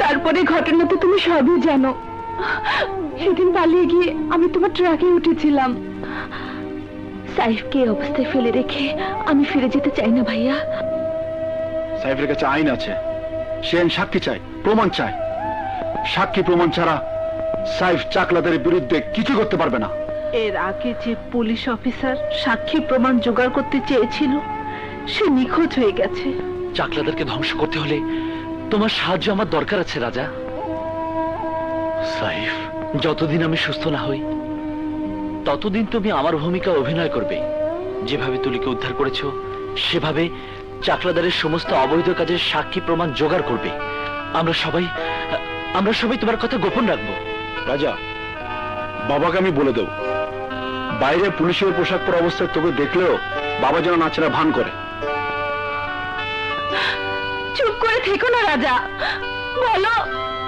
তারপরে ঘটনা তো তুমি সবই জানো। সেদিন পালিয়ে গিয়ে আমি তোমার ট্রাকে উঠেছিলাম। সাইফকে এই অবস্থায় ফেলে রেখে আমি ফিরে যেতে চাই না ভাইয়া। সাইফের কাছে আইন আছে, সে সাক্ষী চায়, প্রমাণ চায়। সাক্ষী প্রমাণ ছাড়া সাইফ চাকলাদের বিরুদ্ধে কিছু করতে পারবে না। এর আগে যে পুলিশ অফিসার সাক্ষী প্রমাণ জোগাড় করতে চেয়েছিল সে নিখোঁজ হয়ে গেছে। চাকলাদেরকে ধ্বংস করতে হলে তোমার সাহায্য আমার দরকার আছে রাজা। সাইফ, যতদিন আমি সুস্থ না হই ততদিন তুমি আমার ভূমিকা অভিনয় করবে। যেভাবে তুলিকে উদ্ধার করেছো সেভাবে চাকলাদারের সমস্ত অবৈধ কাজের সাক্ষী প্রমাণ জোগাড় করবে। আমরা সবাই তোমার কথা গোপন রাখবো। রাজা, বাবাকে আমি বলে দেব, বাইরে পুলিশের পোশাক পরা অবস্থায় তোকে দেখলেও বাবা যেন নাচেরা ভান করে। চুপ করে থেকো না রাজা, বলো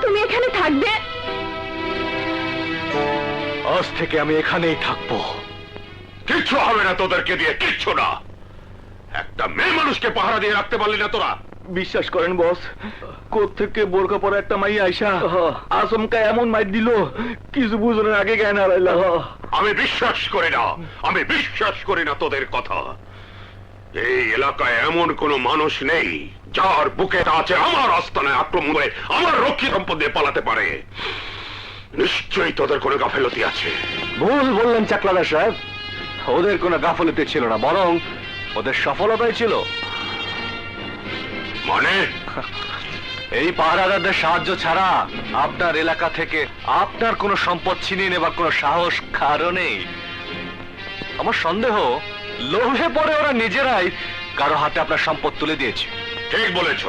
তুমি এখানে থাকবে? আজ থেকে আমি এখানেই থাকবো। কিচ্ছু হবে না তোদেরকে দিয়ে, কিচ্ছু না। একটা মেয়ে মানুষকে পাহারা দিয়ে রাখতে পারলি না তোরা। বিশ্বাস করেন বস, কোত্থেকে বোরকা পরা একটা মাইয়া আইসা আসমকা এমন মাইর দিল, কিছু বুঝনের আগে জ্ঞান হারাইলা। আমি বিশ্বাস করি না, আমি বিশ্বাস করি না তোদের কথা। এই এলাকায় এমন কোন মানুষ নেই যার বুকে আছে আমার আস্তানায় আক্রমণ করে আমার রক্ষী সম্পদ দিয়ে পালাতে পারে। নিশ্চয়ই তোদের কোনো গাফেলতি আছে। ভুল বললেন চাকলাদার সাহেব, ওদের কোনো গাফলতি ছিল না, বরং ওদের সফলতাই ছিল। মানে এই পাহারাদারদের সাহায্য ছাড়া আপনার এলাকা থেকে আপনার কোনো সম্পদ ছিনিয়ে নেবার কোনো সাহস কারো নেই। আমার সন্দেহ লোভে পড়ে ওরা নিজেরাই কারো হাতে আপনার সম্পদ তুলে দিয়েছে। ঠিক বলেছ,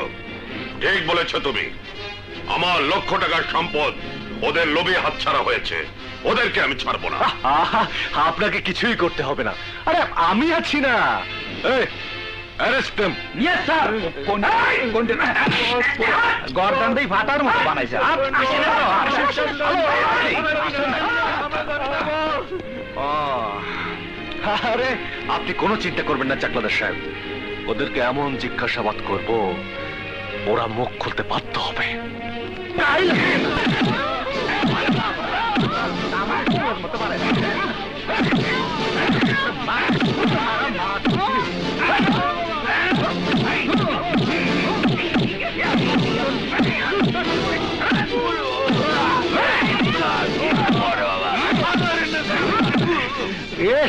ঠিক বলেছ তুমি। আমার লক্ষ টাকার সম্পদ ওদের লোভে হাতছাড়া হয়েছে, ওদেরকে আমি ছাড়বো না। আপনাকে কিছুই করতে হবে না, আরে আমি আছি না। গর্দান দিয়ে ফাটার মতো বানাইছে। আরে আপনি কোনো চিন্তা করবেন না চাকলাদার সাহেব, ওদেরকে এমন জিজ্ঞাসাবাদ করব ওরা মুখ খুলতে বাধ্য হবে।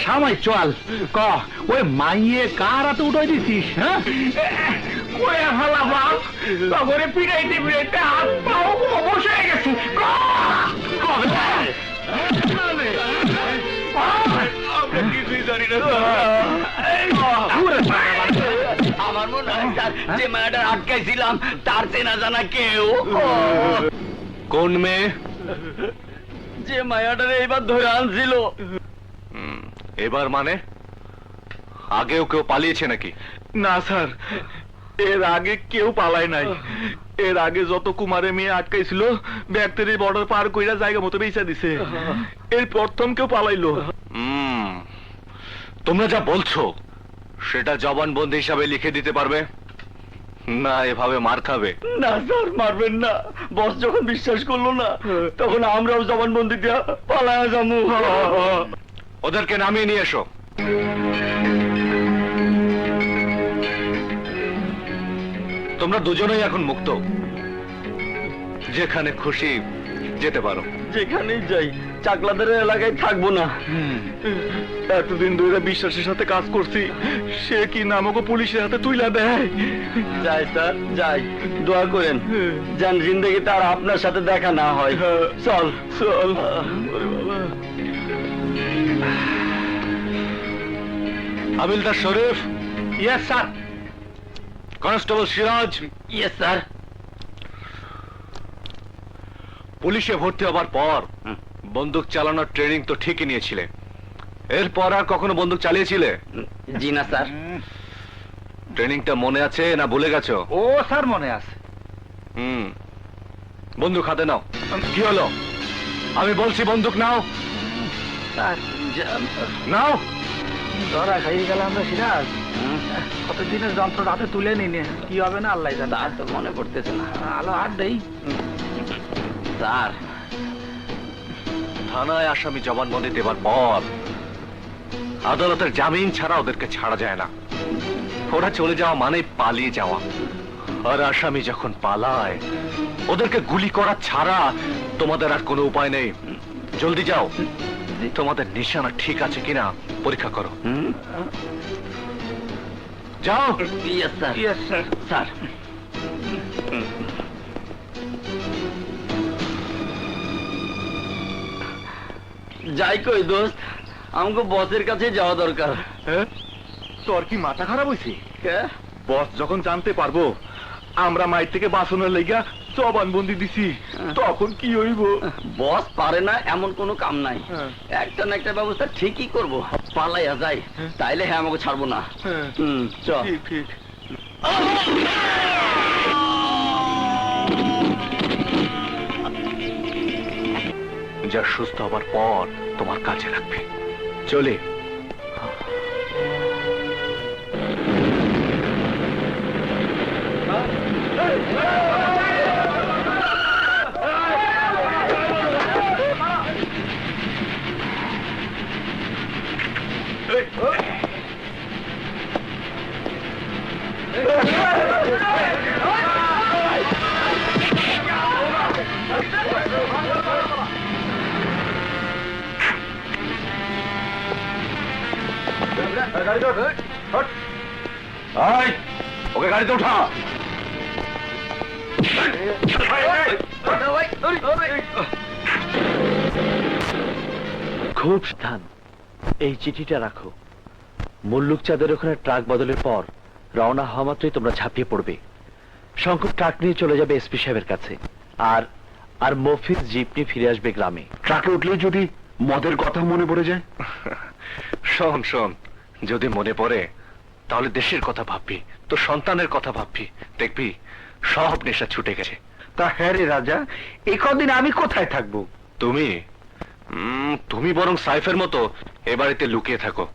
সামাই চল ক ওই মাইয়ে কার হাতে উঠাই দিছিস হ্যাঁ কয়ে ফেলা বাপ তগরে পিড়াইতে পিড়াইতে হাত পাও অবশ হয়ে গেছে আমরা কিছুই জানি না আমার মনে হয় যে মেয়েটা আটকাইছিলাম তার চেনা জানা কেউ কোন মেয়ে? যে মায়াটারে এইবার ধরে আনছিল। এবার মানে আগেও কেউ পালিয়েছে নাকি? না স্যার, এর আগে কেউ পালায় নাই। এর আগে যত কুমারে মেয়ে আটকাইছিল ব্যাগতের বর্ডার পার কইরা জায়গা মতো বেচা দিছে। এর প্রথম কেউ পালাইলো। তোমরা যা বলছো সেটা জবানবন্দি হিসাবে লিখে দিতে পারবে না এভাবে মার খাবে? না স্যার, মারবেন না। বস যখন বিশ্বাস করলো না তখন আমরাও জবানবন্দি দিয়া পালায়া যাবো। ওদেরকে নামিয়ে নিয়ে এসো। তোমরা দুজনেই এখন মুক্ত, যেখানে খুশি যেতে পারো। যেখানেই যাই চাকলাদের এলাকায় থাকবো না। এতদিন ধরে বিশ্বাসের সাথে কাজ করছি, সে কি নামকে পুলিশের হাতে তুইলা দেয়? যাই স্যার যাই, দোয়া করেন যেন জিন্দগিতে আর আপনার সাথে দেখা না হয়। চল চল। হাবিলদার Sharif. Yes sir. Constable Siraj. Yes sir. পুলিশে ভর্তি হবার পর বন্দুক চালানোর ট্রেনিং তো ঠিকই নিয়েছিলে, এরপর আর কখনো বন্দুক চালিয়েছিলে? জি না স্যার। ট্রেনিংটা মনে আছে না ভুলে গেছো? ও স্যার মনে আছে। বন্দুক হাতে নাও। কি হলো? আমি বলছি বন্দুক নাও। স্যার নাও। ধরা খাইয়ে গেল আমরা সিরাজ। কতদিনের যন্ত্র হাতে তুলে নিনে কি হবে না আল্লাহ জানে। আর তো মনে পড়তেছে না। আলো হাত দেই। স্যার থানায় আসামি জবানবন্দি দেবার পর আদালতের জামিন ছাড়া ওদেরকে ছাড়া যায় না। ওরা চলে যাওয়া মানে পালিয়ে যাওয়া, আর আসামি যখন পালায় ওদেরকে গুলি করা ছাড়া তোমাদের আর কোনো উপায় নেই। জলদি যাও, তোমাদের নিশানা ঠিক আছে কিনা পরীক্ষা করো। যাও। Yes sir. Yes sir. Sir যাই কই দোস্ত, আমাকে বসের কাছে যাওয়া দরকার। তোর কি মাথা খারাপ হয়েছে? বস যখন জানতে পারবো আমরা মায়ের থেকে বাঁচানোর লেগা জবানবন্দি দিছি, তখন কি হইব? বস পারে না এমন কোনো কাম নাই। একটা না একটা ব্যবস্থা ঠিকই করব। পালাইয়া যাই, তাইলে হ্যাঁ আমাকে ছাড়বো না। চল। ঠিক ঠিক। যা সুস্থ হবার পর তোমার কাজে লাগবে। চলে। ওকে গাড়িতে উঠা। খুব সাবধান। এই চিঠিটা রাখো। মুল্লুক চাঁদের ওখানে ট্রাক বদলের পর রওনা হওয়া মাত্রই তোমরা ঝাঁপিয়ে পড়বে। শঙ্কর ট্রাক নিয়ে চলে যাবে এসপি সাহেবের কাছে, আর আর মফিজ জিপ নিয়ে ফিরে আসবে গ্রামে। ট্রাকে উঠলে যদি মদের কথা মনে পড়ে যায়? শোন শোন, যদি মনে পড়ে তাহলে দেশের কথা ভাববি, তো সন্তানের কথা ভাববি, দেখবি সব নেশা ছুটে গেছে। তা হ্যাঁ রে রাজা, এই কদিন আমি কোথায় থাকবো? তুমি তুমি বরং সাইফের মতো এ বাড়িতে লুকিয়ে থাকো।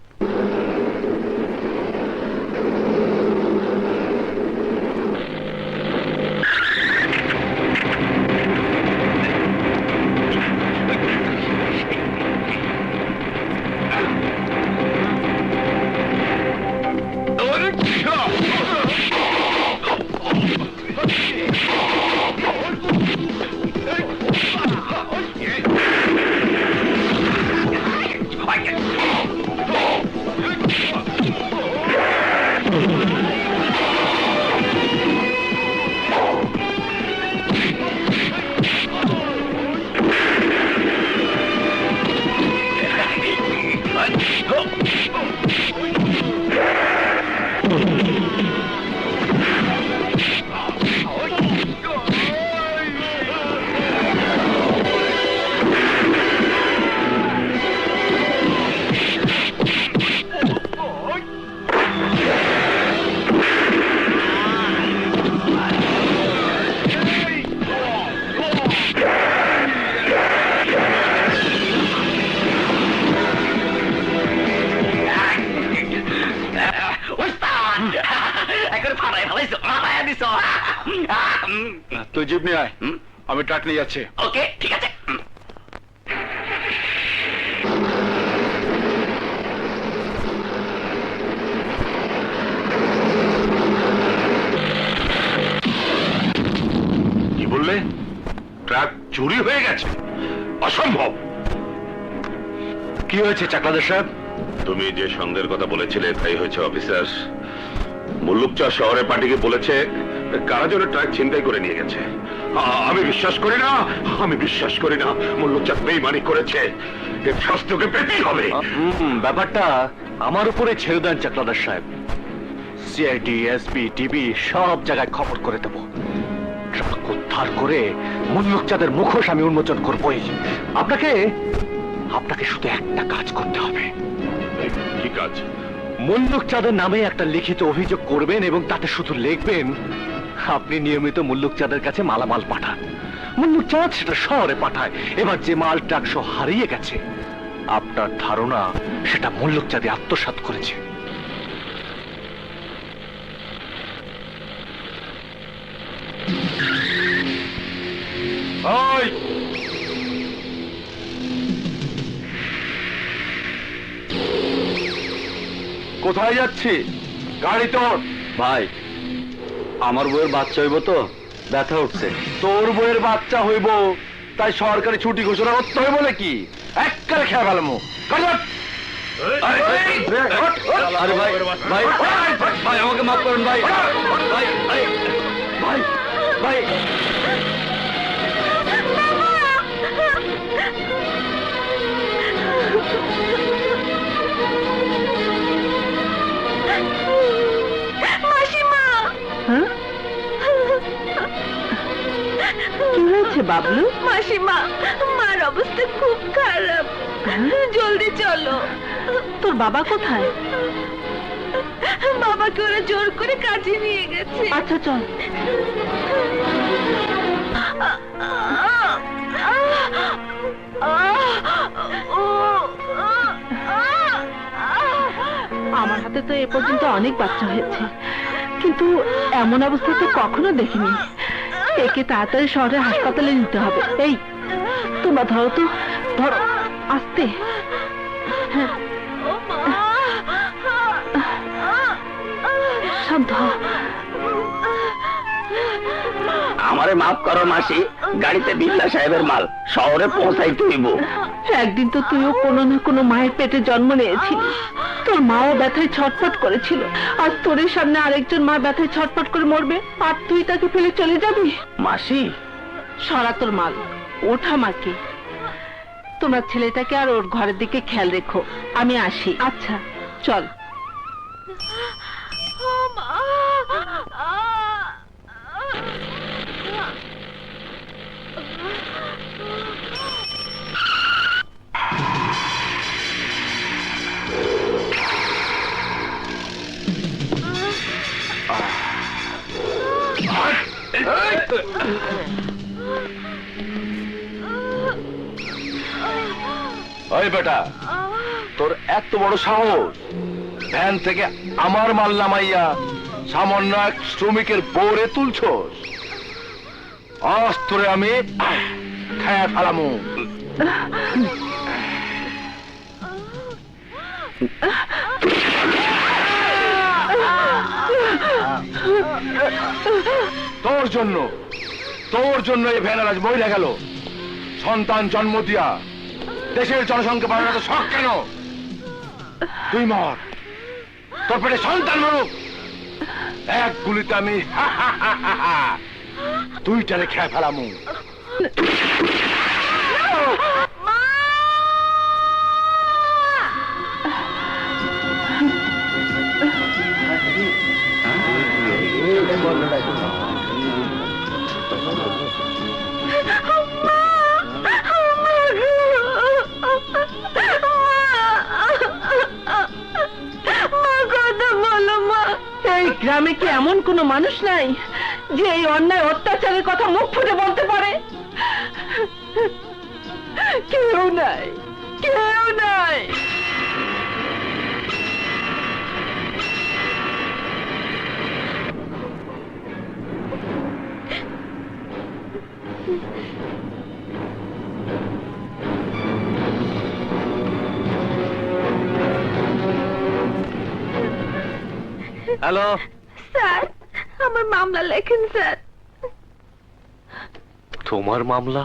করে ফাটাই ফেলাইছো, ফাটাইয়া দিছো। তুই জিপ নিয়ে আয়, আমি ট্রাক নিয়ে যাচ্ছি। ওকে, ঠিক আছে। কি বললে? ট্রাক চুরি হয়ে গেছে? অসম্ভব। কি হয়েছে চাকলাদার সাহেব? তুমি যে সন্দেহের কথা বলেছিলে তাই হয়েছে অফিসার। মুল্লুকচর শহরে পার্টিকে বলেছে কারা যেন ট্রাক ছিনতাই করে নিয়ে গেছে। আমি বিশ্বাস করি না, আমি বিশ্বাস করি না। মুল্লুকচর বেইমানি করেছে, এর শাস্তিকে পেতেই হবে। ব্যাপারটা আমার উপরে ছেড়ে দেন চাকলাদার সাহেব। সিআইডি, এসপি, টিভি সব জায়গায় খবর করে দেব। ট্রাক উদ্ধার করে মুল্লুকচাঁদের মুখোশ আমি উন্মোচন করবই। আপনাকে শুধু একটা কাজ করতে হবে। কি কাজ? মুল্লুকচাঁদের নামে একটা লিখিত অভিযোগ করবেন এবং তাতে শুধু লিখবেন আপনি নিয়মিত মুল্লুকচাঁদের কাছে মালামাল পাঠান। মুল্লুকচাঁদ সেটা শহরে পাঠায়। এবার যে মাল ট্রাক সহ হারিয়ে গেছে, আপনার ধারণা সেটা মুল্লুকচাঁদে আত্মসাৎ করেছে। ওই কোথায় যাচ্ছি? গাড়ি তোর। ভাই, আমার বউয়ের বাচ্চা হইব তো, ব্যথা উঠছে। তোর বইয়ের বাচ্চা হইব তাই সরকারি ছুটি ঘোষণা করতে হইব নাকি? একবারে খেয়ে ফেলামো। আরে ভাই, ভাই, ভাই আমাকে মাফ করুন ভাই। ভাই, ভাই, ভাই, মাসিমা, হ্যাঁ? কি হয়েছে বাবলু? মাসিমা, মার অবস্থা খুব খারাপ, জলদি চলো। তোর বাবা কোথায়? বাবাকে ওরা জোর করে কাজে নিয়ে গেছে। আচ্ছা চল। আমার হাতে তো এ পর্যন্ত অনেক বাচ্চা হয়েছে, কিন্তু এমন অবস্থা তো কখনো দেখিনি। একে তাড়াতাড়ি শহরের হাসপাতালে নিতে হবে। এই তোমরা ধরো তো, ধরো আস্তে। হ্যাঁ, শান্ত হও। আমারে মাফ করো মাসি, গাড়িতে বিল্লা সাহেবের মাল শহরে পৌঁছাইতে হইব। একদিন তো তুইও কোনো না কোনো মায়ের পেটে জন্ম নিয়েছিলি, তোর মাও ব্যথায় ছটফট করেছিল। আর তোর সামনে আরেকজন মা ব্যথায় ছটফট করে মরবে, আর তুই তাকে ফেলে চলে যাবি? মাসি, সরা তোর মাল, ওঠা মাকে। তোমরা ছেলেটাকে আর ওর ঘরের দিকে খেয়াল রেখো, আমি আসি। আচ্ছা চল। ওই বেটা, তোর এত বড় সাহস, ভ্যান থেকে আমার মাল নামাইয়া সামান্য এক শ্রমিকের বউরে তুলছস? আজ তোরে আমি খেয়ে ফেলামু। তোর জন্য এই ভ্যান আজ মহিলা গেল। সন্তান জন্ম দিয়া দেশের জনসংখ্যা বাড়ানো শখ কেন? তুই মর, তোর পেটে সন্তান মরুক। এক গুলিতে আমি দুইটারে খেয়ে ফেলামু। এই গ্রামে কি এমন কোনো মানুষ নাই যে এই অন্যায় অত্যাচারের কথা মুখ ফুটে বলতে পারে? কেউ নাই, কেউ নাই। হ্যালো, স্যার আমার মামলা লেখেন স্যার। তোমার মামলা?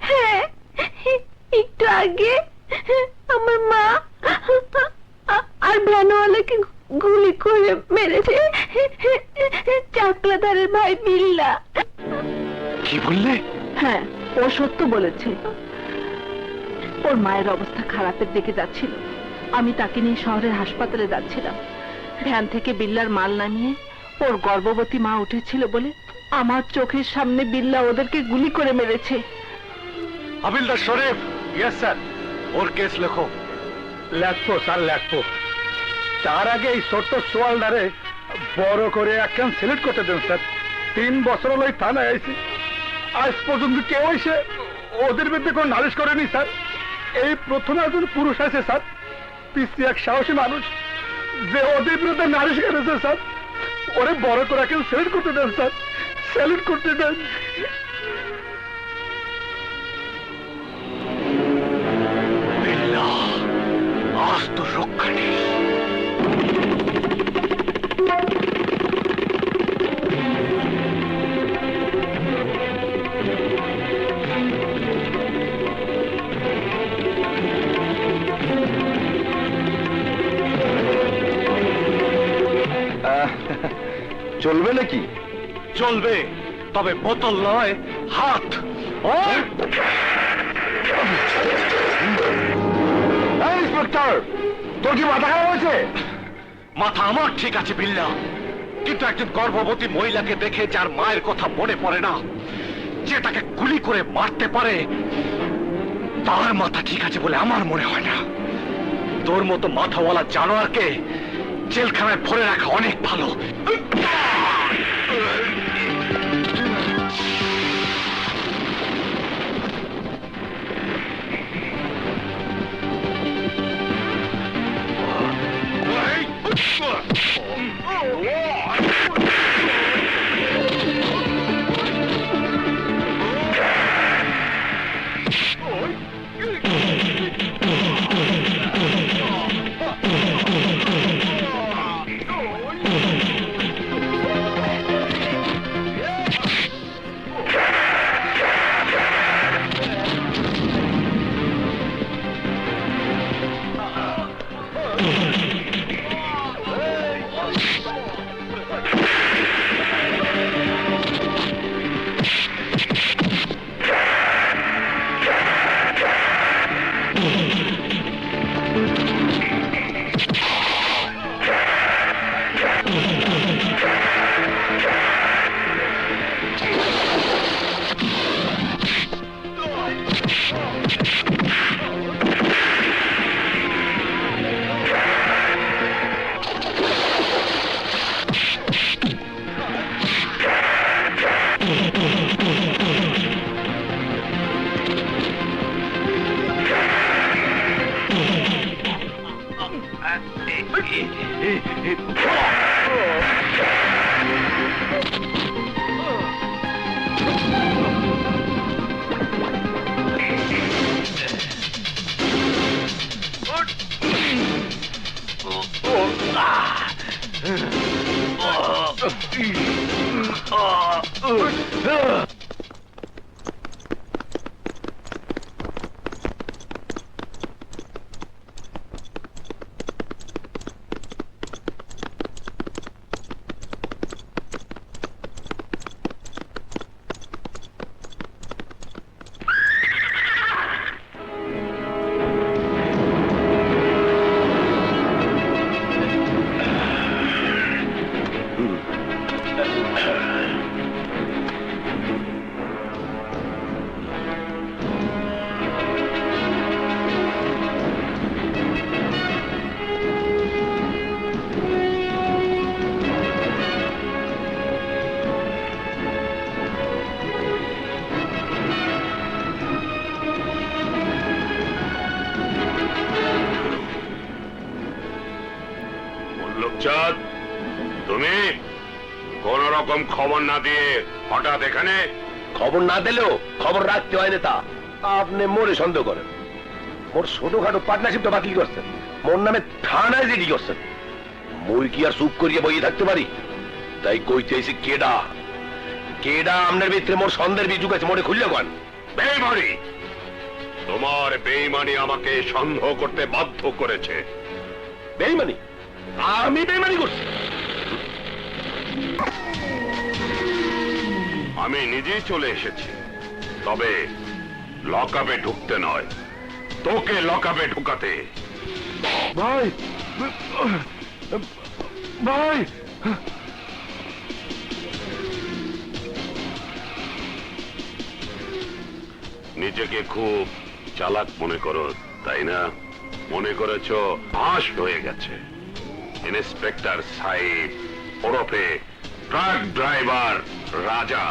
হ্যাঁ, একটু আগে আমার মা আর ভ্যানওয়ালাকে গুলি করে মেরেছে চাকলাদারের ভাই বিল্লা। কি বললে? হ্যাঁ, ও সত্য বলেছে। ওর মায়ের অবস্থা খারাপের দিকে যাচ্ছিল। আমি তাকে নিয়ে শহরের হাসপাতালে যাচ্ছিলাম। ভ্যান থেকে বিল্লার মাল নামিয়ে ওর গর্ভবতী মা উঠেছিল বলে আমার চোখের সামনে বিল্লা ওদেরকে গুলি করে মেরেছে। হাবিলদার শরীফ। Yes sir. ওর কেস লেখো। লেখবো স্যার, লেখবো। তার আগে এই ছোট্ট সোয়ালদারে বড় করে একখান সিলেক্ট করতে দেন স্যার। 3 বছর হলো এই থানায় আইছি, আজ পর্যন্ত কেউ এসে ওদের বিরুদ্ধে কোনো নালিশ করেনি স্যার। এই প্রথম একজন পুরুষ আছে স্যার, পিসি এক সাহসী মানুষ, যে ওদের বিরুদ্ধে নালিশ করেছে স্যার। ওরে বড় করে একখান সিলেক্ট করতে দেন স্যার, স্যালুট করতে দেন। আজ তো রক্ষা নেই। চলবে নাকি? চলবে, তবে বোতল নয়, হাত। ইন্সপেক্টর, তোর কি মাথা খারাপ হয়েছে? মাথা আমার ঠিক আছে বিল্লা, কিন্তু একজন গর্ভবতী মহিলাকে দেখে যার মায়ের কথা মনে পড়ে না, যে তাকে গুলি করে মারতে পারে, তার মাথা ঠিক আছে বলে আমার মনে হয় না। তোর মতো মাথাওয়ালা জানোয়ারকে জেলখানায় ভরে রাখা অনেক ভালো। চাঁদ, তুমি কোন রকম খবর না দিয়ে হঠাৎ এখানে? খবর না দিলেও খবর রাখতে হয় নেতা। আপনি মোরে সন্দেহ করেন, মোর ছোটখাটো পার্টনারশিপটা বাতিল করছেন, মোর নামে থানায় জিডি করছেন। মুই কি আর চুপ করিয়া বইয়ে থাকতে পারি? তাই কইতে আইছি, কেডা কেডা আপনার ভিতরে মোর সন্দেহের বীজ আছে, মনে খুললে গান। বেঈমানি, তোমার বেঈমানি আমাকে সন্দেহ করতে বাধ্য করেছে। বেঈমানি? আমি বেঈমানি করছি? আমি নিজেই চলে এসেছি, তবে লকআপে ঢুকতে নয়, তোকে লকআপে ঢুকাতে। ভাই ভাই, নিজেকে খুব চালাক মনে করো, তাই না? মনে করেছো ফাঁস হয়ে গেছে। ইন্সপেক্টর সাহেব ওরফে ট্রাক ড্রাইভার রাজা।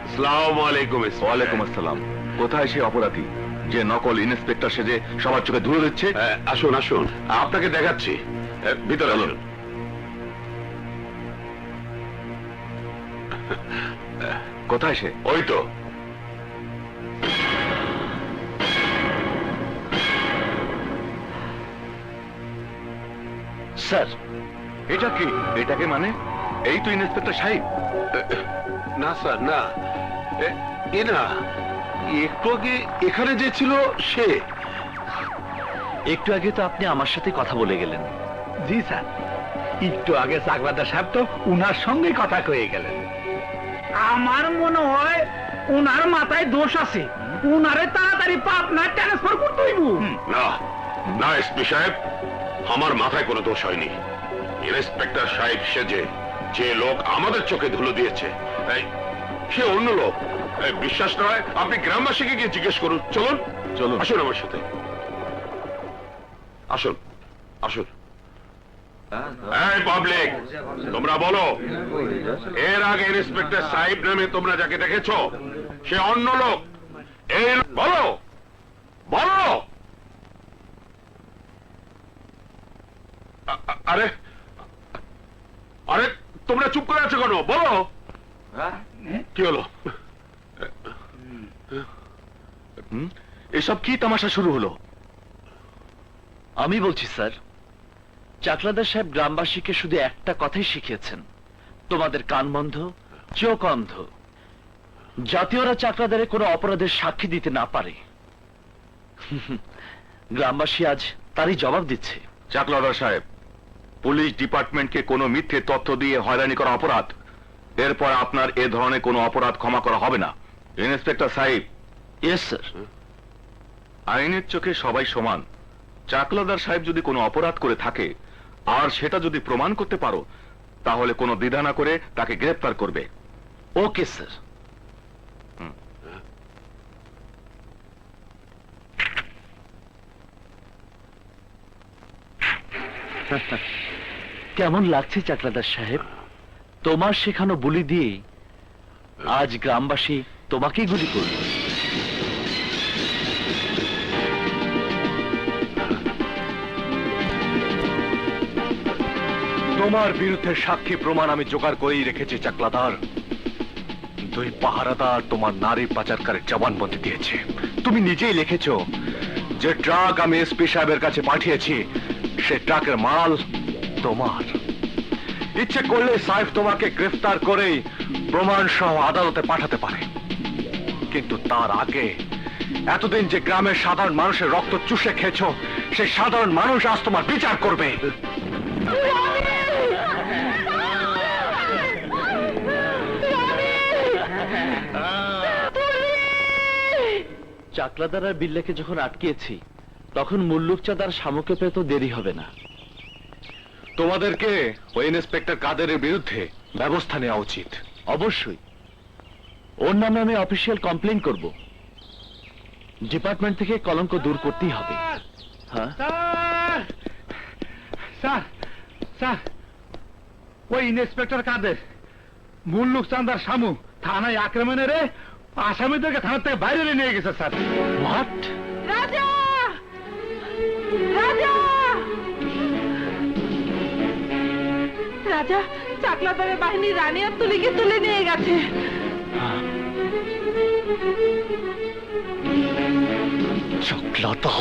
আসসালামু আলাইকুম। ওয়ালাইকুম আসসালাম। কোথায় সেই অপরাধী যে নকল ইন্সপেক্টর সেজে সবার চোখে ধুলো দিচ্ছে? আসুন আসুন, আপনাকে দেখাচ্ছি, ভিতরে আসুন। কোথায় সে? ওই তো। স্যার, এটা কি? এটাকে মানে? এই তো ইন্সপেক্টর সাহেব। না স্যার, না, এ না, একটু আগে এখানে যে ছিল সে। একটু আগে তো আপনি আমার সাথে কথা বলে গেলেন। জি স্যার, একটু আগে চাকলাদার সাহেব তো উনার সঙ্গে কথা কয়ে গেলেন। আমার মনে হয় উনার মাথায় দোষ আছে, উনারে তাড়াতাড়ি পাবনা ট্রান্সফার করতে হইব। না না এসপি সাহেব, আমার মাথায় কোনো দোষ হয়নি। ইন্সপেক্টর সাহেব সেজে যে লোক আমাদের চোখে ধুলো দিয়েছে, সে অন্য লোক। বিশ্বাস নয়, আপনি গ্রামবাসীকে গিয়ে জিজ্ঞেস করুন। চলুন চলুন, আসুন আমার সাথে, আসুন আসুন। এই পাবলিক, তোমরা বলো, এর আগে ইন্সপেক্টর সাহেব নামে তোমরা যাকে দেখেছো সে অন্য লোক? এই বলো বলো। আরে আরে, তোমরা চুপ করে আছো কেন? বলো, কি হলো? এসব কি তামাশা শুরু হলো? আমি বলছি স্যার, চাকলাদার সাহেব গ্রামবাসীকে শুধু একটা কথাই শিখিয়েছেন, তোমাদের কান বন্ধ, চোখ অন্ধ, যাতে ওরা চাকলাদারে কোনো অপরাধের সাক্ষী দিতে না পারে। গ্রামবাসী আজ তারই জবাব দিচ্ছে। চাকলাদার সাহেব, পুলিশ ডিপার্টমেন্টকে কোনো মিথ্যে তথ্য দিয়ে হয়রানি করা অপরাধ। এরপর আপনার এ ধরনের কোনো অপরাধ ক্ষমা করা হবে না। ইন্সপেক্টর সাহেব। Yes sir. আইনের চোখে সবাই সমান। চাকলাদার সাহেব যদি কোনো অপরাধ করে থাকে আর সেটা যদি প্রমাণ করতে পারো, তাহলে কোনো দ্বিধা না করে তাকে গ্রেফতার করবে। Okay sir. কেমন লাগছে চাকলাদার সাহেব? তোমার শেখানো বুলি দিয়ে আজ গ্রামবাসী তোমাকেই গুলি করবে। তোমার বিরুদ্ধে সাক্ষী প্রমাণ আমি জোগাড় করেই রেখেছি চাকলাদার। দুই পাহারাদার তোমার নারী পাচারকারের জবানবন্দি দিয়েছে। তুমি নিজেই লিখেছ যে ট্রাক আমি এসপি সাহেবের কাছে পাঠিয়েছি, সে ট্রাকের মাল তোমার। ইচ্ছে করলে সাহেব তোমাকে গ্রেফতার করেই প্রমাণ সহ আদালতে পাঠাতে পারে, কিন্তু তার আগে এতদিন যে গ্রামের সাধারণ মানুষের রক্ত চুষে খেয়েছ, সেই সাধারণ মানুষ আজ তোমার বিচার করবে। চাকলাদার আর বিল্লাকে যখন আটকিয়েছি, তখন মুল্লুক চাঁদার শামুকে পেয়ে তো দেরি হবে না। তোমাদেরকে ওই ইন্সপেক্টর কাদেরের বিরুদ্ধে ব্যবস্থা নেওয়া উচিত। অবশ্যই, ওর নামে আমি অফিসিয়াল কমপ্লেইন করব। ডিপার্টমেন্ট থেকে কলঙ্ক দূর করতেই হবে। হ্যাঁ স্যার, স্যার, ওই ইন্সপেক্টর কাদের মুল্লুক চাঁদার শামু থানায় আক্রমণের আসামিদেরকে থানা থেকে বাইরে নিয়ে গেছে স্যার। হোয়াট? রাজা, রাজা, রাজা চাকলাদারের বাহিনী রানী আর তুলিকে তুলে নিয়ে গেছে। চক্লাতা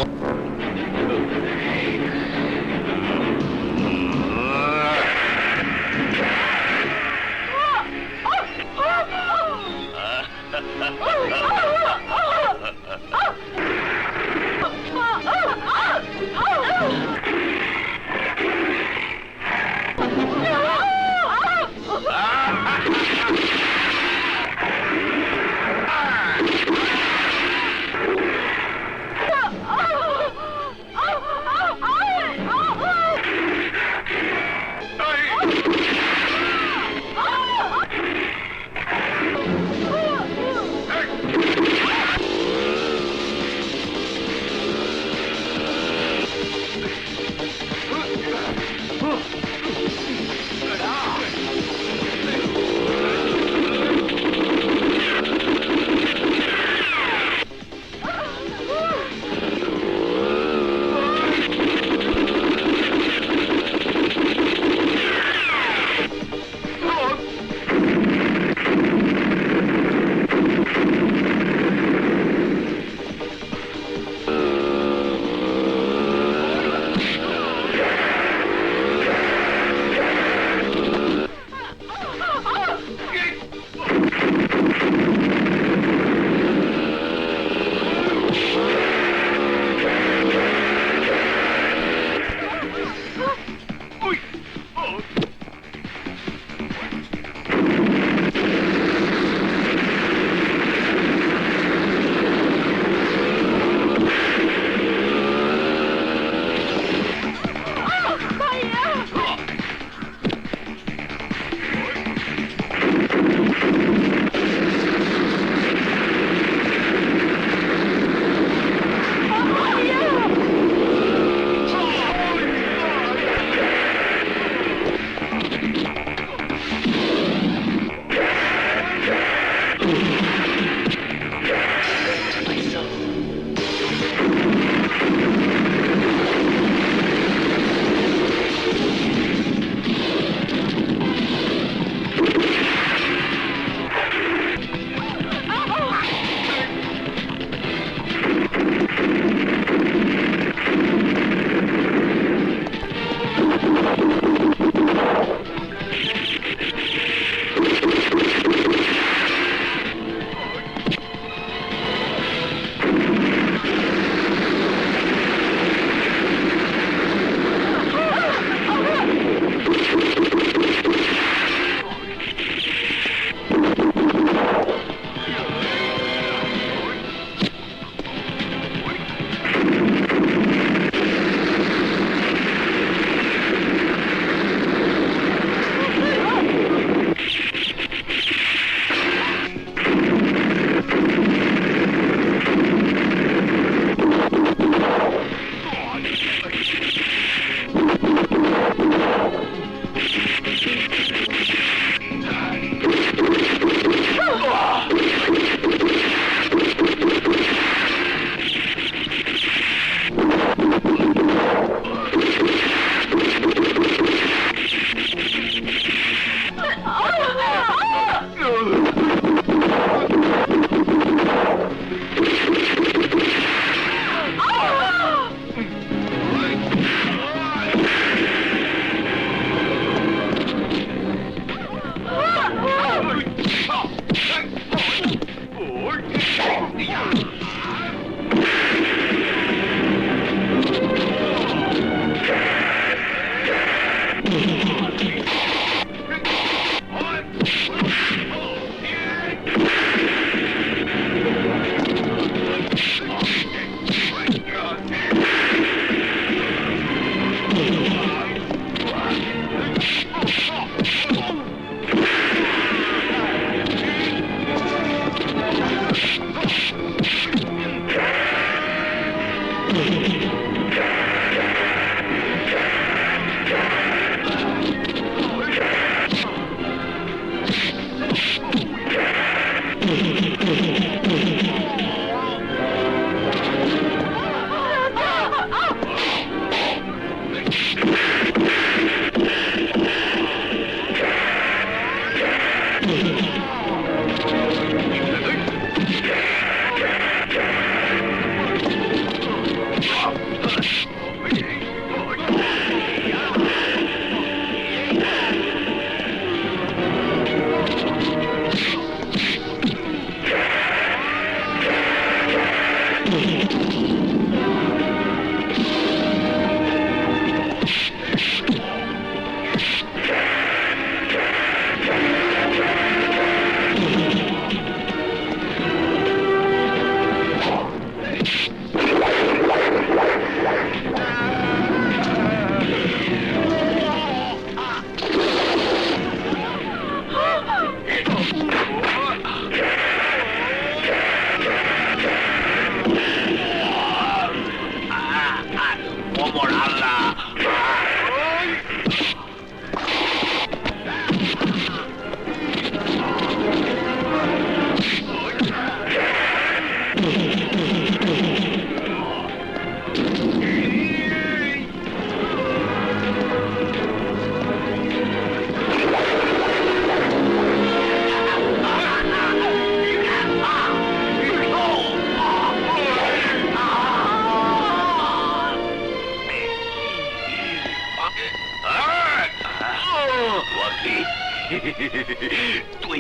তুই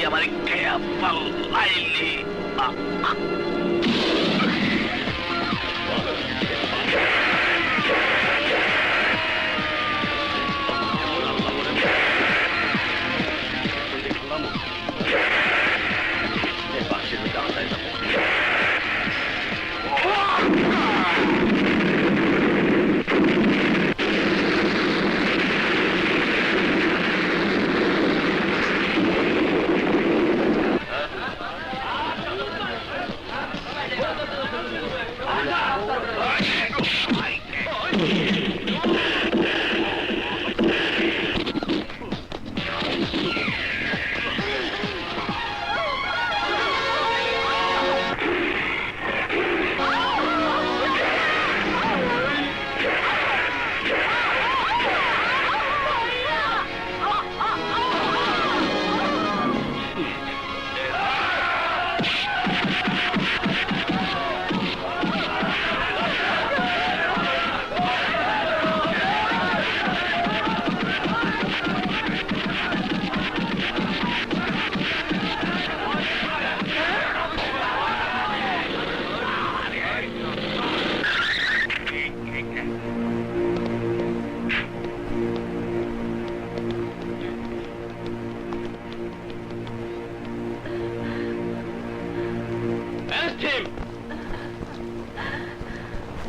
আমারে খেয়া পাল্লাইলি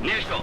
নিয়ে এসো